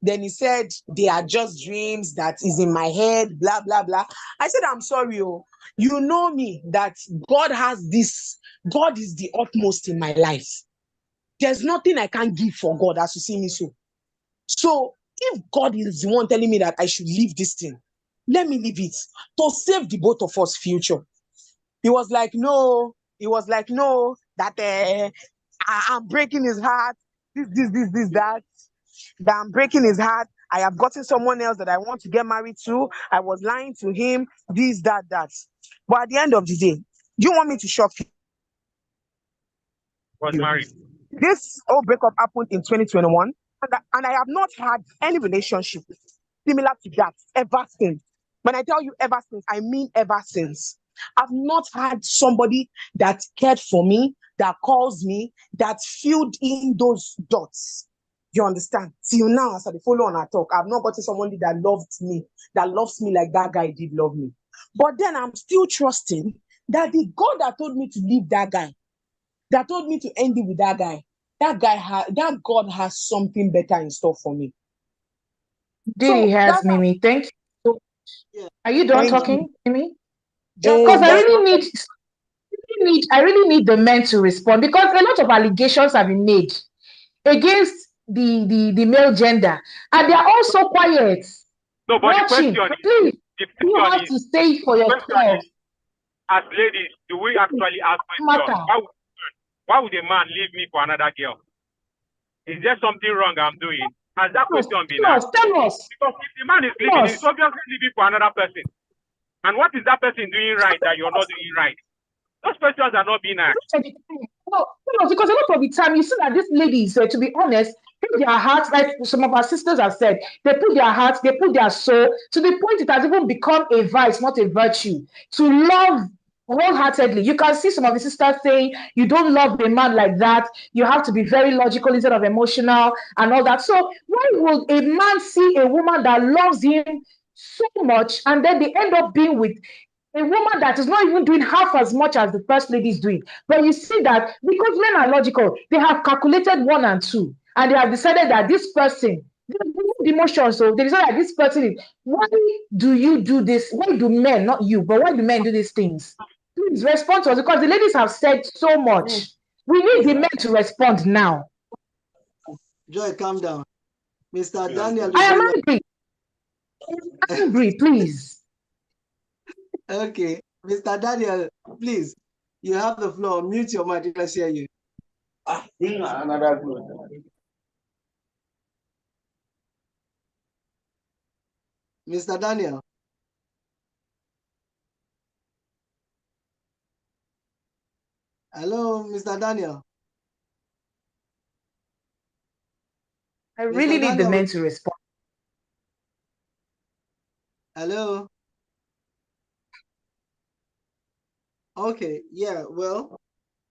Then he said, they are just dreams that is in my head, blah, blah, blah. I said, I'm sorry. Oh, you know me, that God has this. God is the utmost in my life. There's nothing I can't give for God, as you see me so. So if God is the one telling me that I should leave this thing, let me leave it to save the both of us future. He was like, no. He was like, no, that I'm breaking his heart. This, that I'm breaking his heart. I have gotten someone else that I want to get married to. I was lying to him, this, that. But at the end of the day, do you want me to shock you? Was married. This whole breakup happened in 2021, and I have not had any relationship similar to that ever since. When I tell you ever since, I mean ever since. I've not had somebody that cared for me, that calls me, that filled in those dots. You understand? Till now, as I follow on our talk, I've not gotten somebody that loved me, that loves me like that guy did love me. But then I'm still trusting that the God that told me to leave that guy, that told me to end it with that God has something better in store for me. Did he has, That's Mimi? Thank you. Yeah. Are you done Thank you. talking, Mimi? Just Because just I really need the men to respond, because a lot of allegations have been made against the male gender, and they are all so quiet. No, but Watching, please, you have to say for yourself. As ladies, do we actually ask questions? Matter. Why would a man leave me for another girl? Is there something wrong I'm doing? Has that question been asked? Tell us. Because if the man is leaving, he's obviously leaving for another person. And what is that person doing right that you're not doing right? Those questions are not being asked. No, because a lot of the time you see that these ladies, to be honest, put their hearts, like some of our sisters have said, they put their hearts, they put their soul, to the point it has even become a vice, not a virtue, to love wholeheartedly. You can see some of the sisters saying, you don't love a man like that, you have to be very logical instead of emotional and all that. So why would a man see a woman that loves him so much and then they end up being with a woman that is not even doing half as much as the first lady is doing? But you see that because men are logical, they have calculated 1 and 2, and they have decided that this person, the emotions, so they decided that this person is. Why do you do this? Why do men, not you, but why do men do these things? Please respond to us, because the ladies have said so much. We need the men to respond now. Joy, calm down. Mr. Daniel. I am angry. Angry, please. Okay. Mr. Daniel, please, you have the floor. Mute your mic. Let's hear you. Another good. Mr. Daniel. Hello, Mr. Daniel. I really need the men to respond. Hello. Okay, yeah, well,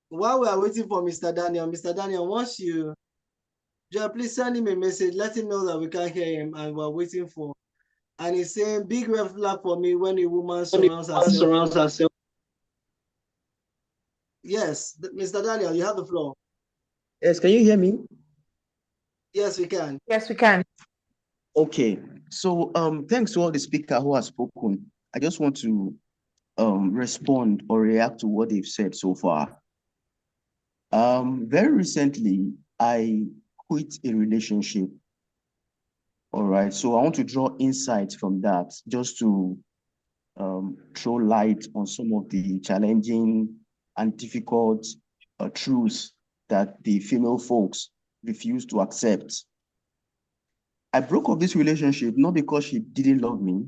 while we are waiting for Mr. Daniel, once you, Joy, please send him a message, let him know that we can't hear him and we're waiting for. And he's saying, big red flag for me when a woman surrounds herself. Yes, Mr. Daniel, you have the floor. Yes, can you hear me? Yes, we can. Yes, we can. Okay, so thanks to all the speaker who has spoken. I just want to respond or react to what they've said so far. Very recently, I quit a relationship. All right, so I want to draw insights from that just to throw light on some of the challenging and difficult truths that the female folks refuse to accept. I broke up this relationship not because she didn't love me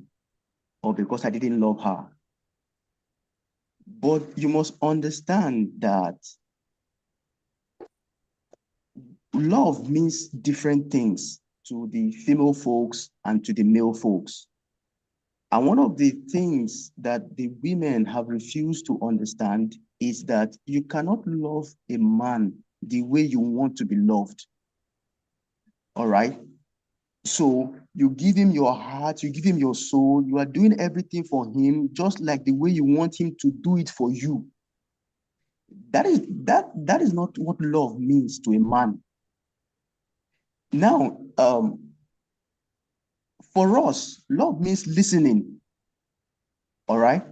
or because I didn't love her, but you must understand that love means different things to the female folks and to the male folks. And one of the things that the women have refused to understand is that you cannot love a man the way you want to be loved. All right? So you give him your heart, you give him your soul, you are doing everything for him just like the way you want him to do it for you. That is not what love means to a man. Now, for us, love means listening. All right?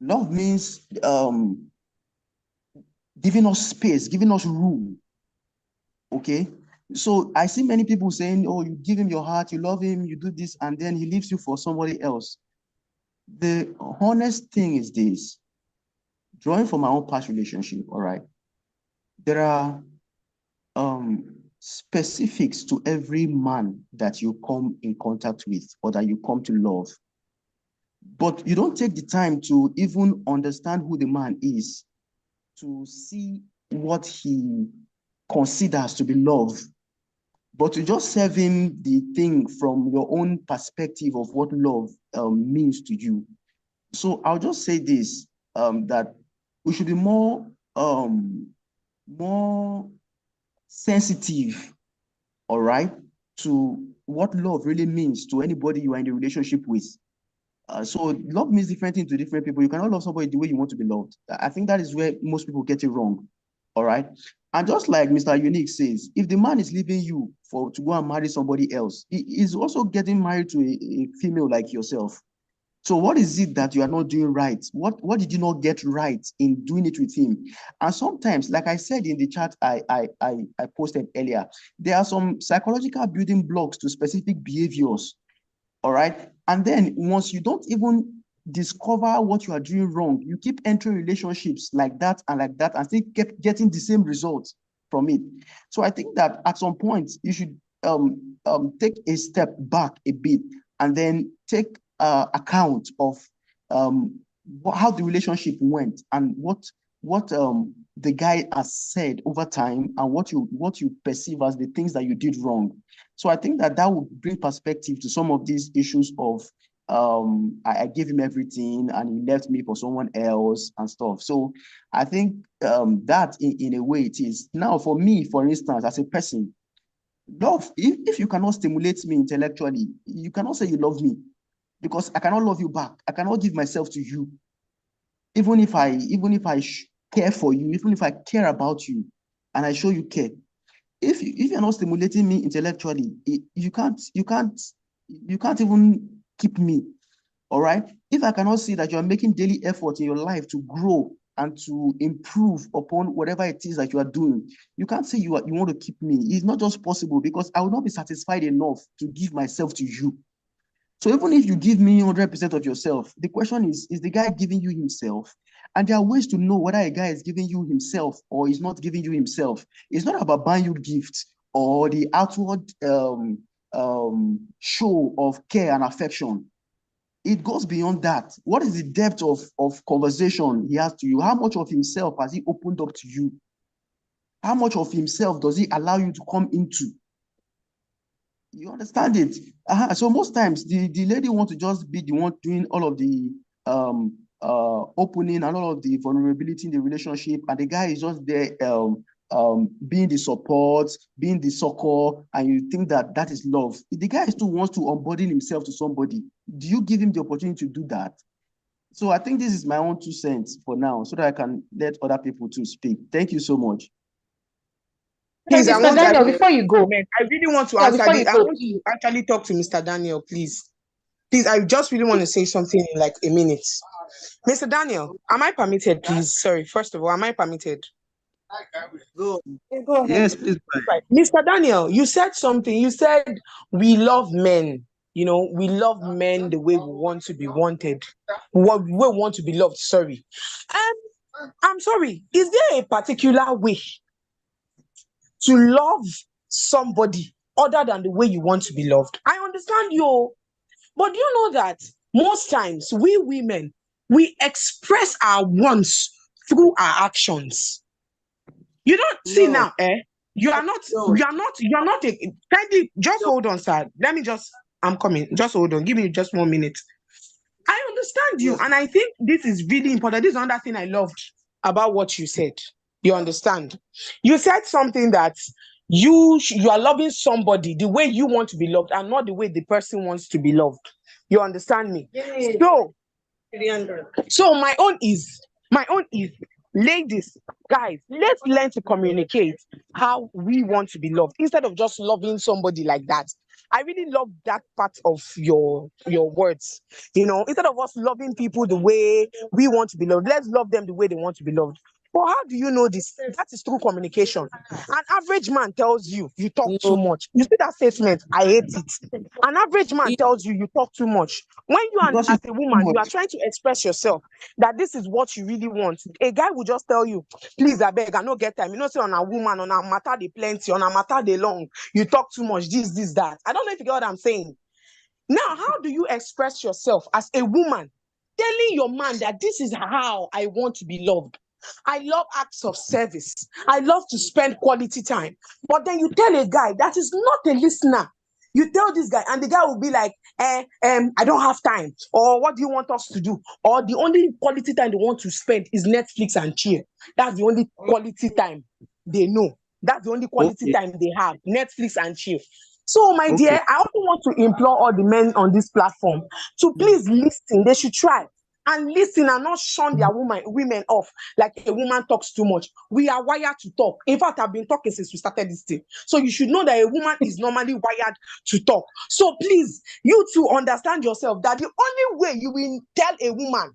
Love means giving us space, giving us room. Okay? So I see many people saying, oh, you give him your heart, you love him, you do this, and then he leaves you for somebody else. The honest thing is this, drawing from my own past relationship, all right? There are specifics to every man that you come in contact with or that you come to love. But you don't take the time to even understand who the man is, to see what he considers to be love, but to just serve him the thing from your own perspective of what love means to you. So I'll just say this, that we should be more sensitive, all right, to what love really means to anybody you are in a relationship with. So love means different things to different people. You cannot love somebody the way you want to be loved. I think that is where most people get it wrong. All right. And just like Mr. Unique says, if the man is leaving you to go and marry somebody else, he is also getting married to a female like yourself. So what is it that you are not doing right? What did you not get right in doing it with him? And sometimes, like I said in the chat I posted earlier, there are some psychological building blocks to specific behaviors. All right. And then once you don't even discover what you are doing wrong, you keep entering relationships like that and still keep getting the same results from it. So I think that at some point you should take a step back a bit and then take account of how the relationship went and what the guy has said over time and what you perceive as the things that you did wrong. So I think that will bring perspective to some of these issues of I gave him everything and he left me for someone else and stuff. So I think that in a way it is. Now for me, for instance, as a person, love, if you cannot stimulate me intellectually, you cannot say you love me because I cannot love you back. I cannot give myself to you. Even if I care for you, even if I care about you and I show you care, if you're not stimulating me intellectually, you can't even keep me. All right. If I cannot see that you are making daily effort in your life to grow and to improve upon whatever it is that you are doing, you can't say you want to keep me. It's not just possible because I will not be satisfied enough to give myself to you. So even if you give me 100% of yourself, the question is the guy giving you himself? And there are ways to know whether a guy is giving you himself or is not giving you himself. It's not about buying you gifts or the outward show of care and affection. It goes beyond that. What is the depth of conversation he has to you? How much of himself has he opened up to you? How much of himself does he allow you to come into? You understand it? So most times the lady wants to just be the one doing all of the opening and all of the vulnerability in the relationship, and the guy is just there being the support, being the succor, and you think that is love. If the guy still wants to unburden himself to somebody, do you give him the opportunity to do that? So I think this is my own 2 cents for now, so that I can let other people to speak. Thank you so much. Please, Mr. Daniel, before you go, I really want to yeah, answer before this. you I go, want to actually talk to Mr. Daniel, please. Please, I just really want to say something in like a minute. Mr. Daniel, am I permitted, please? Sorry, first of all, am I permitted? Go. Yeah, go ahead. Yes, please. Right. Mr. Daniel, you said something. You said we love men. You know, we love men the way we want to be wanted. What we want to be loved. Sorry. I'm sorry. Is there a particular way to love somebody other than the way you want to be loved? I understand you, but do you know that most times we women we express our wants through our actions. You don't see No, now, eh? You are not, no. you are not a kindly just hold on, sir. Let me just I'm coming. Just hold on. Give me just 1 minute. I understand you, Yes. and I think this is really important. This is another thing I loved about what you said. You understand? You said something that you are loving somebody the way you want to be loved, and not the way the person wants to be loved. You understand me? So so my own is ladies, guys, let's learn to communicate how we want to be loved instead of just loving somebody like that. I really love that part of your words. You know, instead of us loving people the way we want to be loved, let's love them the way they want to be loved. But how do you know this? That is through communication. An average man tells you you talk too No, much. You see that statement? I hate it. An average man it, tells you you talk too much. When you are Because as it's a too woman, you are much. trying to express yourself that this is what you really want. A guy will just tell you, please, I beg, I no get time. You know, say on a woman, on a matter they plenty, on a matter they long. You talk too much, this, that. I don't know if you get what I'm saying. Now, how do you express yourself as a woman, telling your man that this is how I want to be loved? I love acts of service. I love to spend quality time. But then you tell a guy that is not a listener. You tell this guy, and the guy will be like, I don't have time. Or what do you want us to do? Or the only quality time they want to spend is Netflix and chill. That's the only quality time they know. That's the only quality Okay, time they have. Netflix and chill. So, my okay, dear, I also want to implore all the men on this platform to please listen. They should try and listen and not shun their women off like a woman talks too much. We are wired to talk. In fact, I've been talking since we started this thing. So you should know that a woman is normally wired to talk. So please, you to understand yourself that the only way you will tell a woman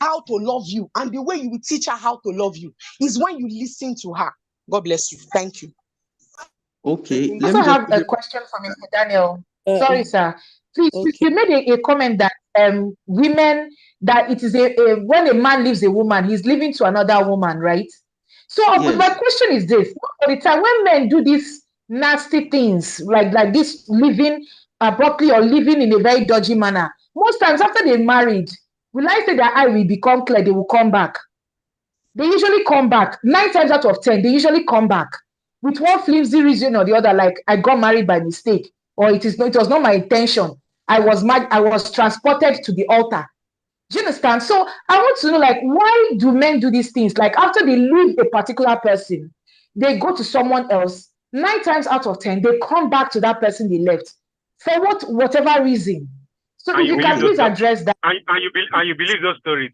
how to love you and the way you will teach her how to love you is when you listen to her. God bless you. Thank you. okay. I Let also me just have a quickly. question for Mr. Daniel. uh, Sorry, sir. Please, okay. you made a comment that women that it is a when a man leaves a woman, he's leaving to another woman, right? So my Yes. question is this: most of the time when men do these nasty things like this, living abruptly or living in a very dodgy manner, most times after they're married, will I say that I will become clear? They will come back. They usually come back 9 times out of 10. They usually come back with one flimsy reason or the other, like I got married by mistake, or it was not my intention. I was mad, I was transported to the altar. Do you understand? So I want to know, like, why do men do these things? Like after they leave a particular person, they go to someone else. 9 times out of 10, they come back to that person they left for whatever reason. So And if you you believe can those please address that. and you believe those stories.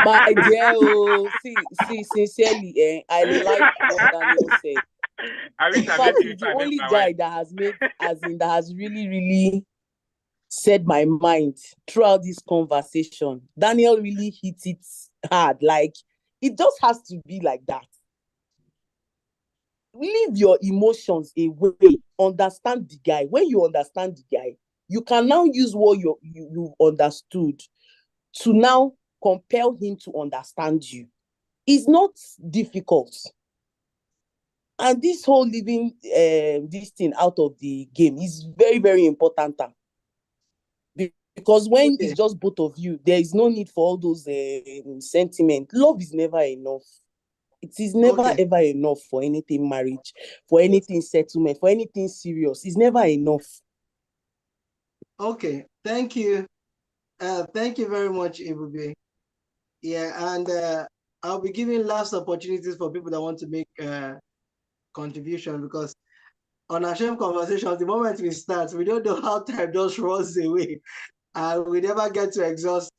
My dear, oh, see, sincerely, I like what Daniel said. I wish In I met fact, you he's before the I met only my wife. guy that has made, as in, that has really, really said my mind throughout this conversation. Daniel really hit it hard. Like, it just has to be like that. Leave your emotions away. Understand the guy. When you understand the guy, you can now use what you understood to now compel him to understand you. It's not difficult. And this whole leaving this thing out of the game is very, very important. Because when Okay. it's just both of you, there is no need for all those sentiment. Love is never enough. It is never Okay. ever enough for anything marriage, for anything settlement, for anything serious. It's never enough. Okay. Thank you. Thank you very much, Ebube. Yeah, and I'll be giving last opportunities for people that want to make contribution, because on our shame conversations, the moment we start, we don't know how time just runs away, and we never get to exhaust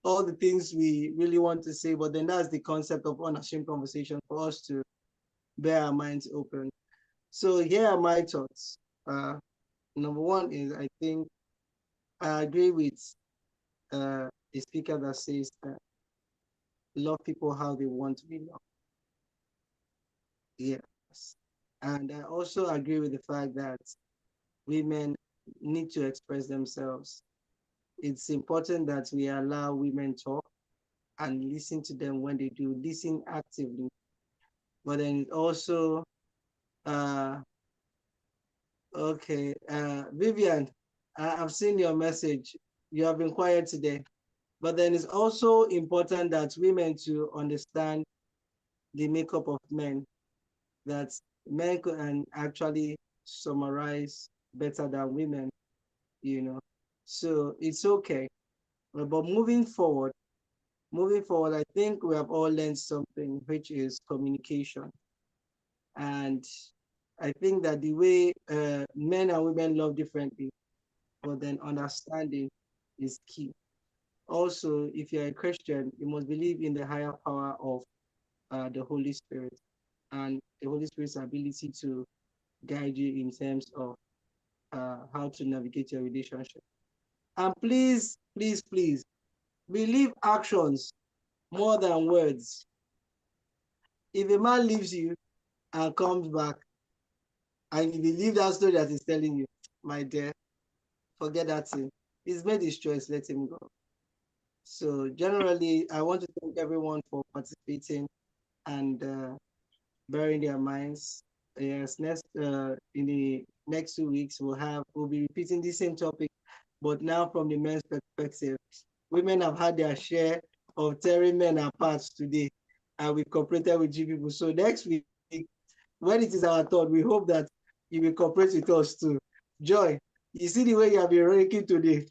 all the things we really want to say. But then that's the concept of unashamed conversation, for us to bear our minds open. So here are my thoughts. Number one is, I think I agree with the speaker that says that love people how they want to be loved. Yes. And I also agree with the fact that women need to express themselves. It's important that we allow women talk and listen to them when they do, listen actively. But then also, okay, Vivian, I've seen your message. You have been quiet today. But then it's also important that women to understand the makeup of men, that men can actually summarize better than women, you know. So it's okay. But moving forward, I think we have all learned something, which is communication. And I think that the way men and women love differently, but then understanding is key. Also, if you're a Christian, you must believe in the higher power of the Holy Spirit and the Holy Spirit's ability to guide you in terms of how to navigate your relationship. And please, please, please, believe actions more than words. If a man leaves you and comes back, and you believe that story that he's telling you, my dear, forget that thing. He's made his choice, let him go. So generally, I want to thank everyone for participating and bearing their minds. Yes, next in the next 2 weeks we'll be repeating the same topic, but now from the men's perspective. Women have had their share of tearing men apart today, and we cooperated with G people. So next week, when it is our turn, we hope that you will cooperate with us too. Joy, you see the way you have been ranking today.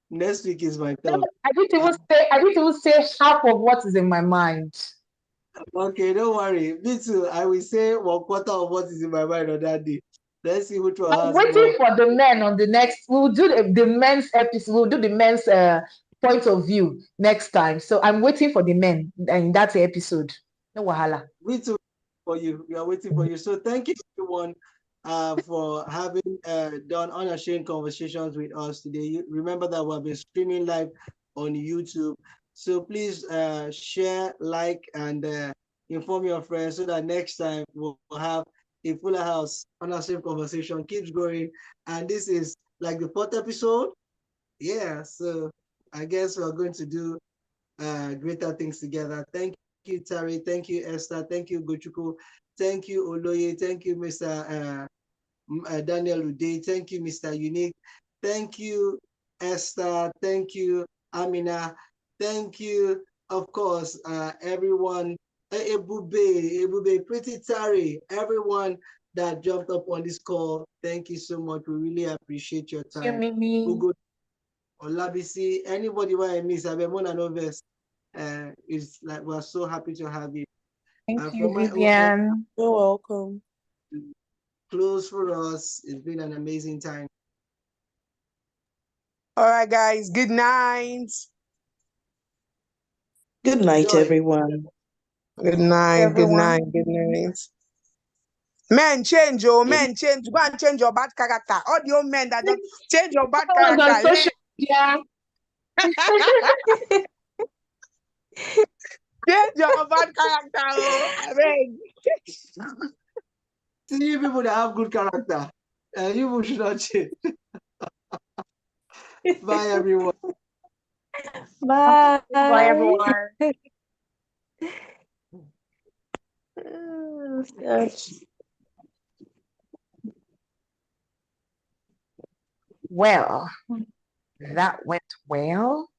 Next week is my turn. I didn't even say half of what is in my mind. Okay, don't worry. Me too. I will say 1/4 of what is in my mind on that day. Let's see which one I'm has waiting more. for the men on the next. We'll do the men's episode. We'll do the men's point of view next time. So I'm waiting for the men in that episode. No wahala. We too for you. We are waiting for you. So thank you everyone for having done Unashamed Conversations with us today. Remember that we've been streaming live on YouTube. So please share, like, and inform your friends so that next time we'll have a fuller house. Unashamed Conversation keeps going. And this is like the 4th episode. Yeah, so I guess we're going to do greater things together. Thank you, Tari. Thank you, Esther. Thank you, Gochuku. Thank you, Oloye. Thank you, Mr. Daniel Ude. Thank you, Mr. Unique. Thank you, Esther. Thank you, Amina. Thank you, of course, everyone. Ebube, Pretty Tari, everyone that jumped up on this call. Thank you so much. We really appreciate your time. Mimi. Olabisi, anybody want to miss Abemona Noves? It's like we're so happy to have you. Thank you, From my Vivian. You're welcome. Close for us. It's been an amazing time. All right, guys. Good night. Good night, Joy. everyone. Good night. Good night. Good night. Men change, oh, men change. Go and change your bad character. All the old men that don't change your bad On character. social media. Change your bad character, oh. I mean. See people that have good character. You should not change. Bye, everyone. Bye. Bye, everyone. Oh, gosh. Well, that went well.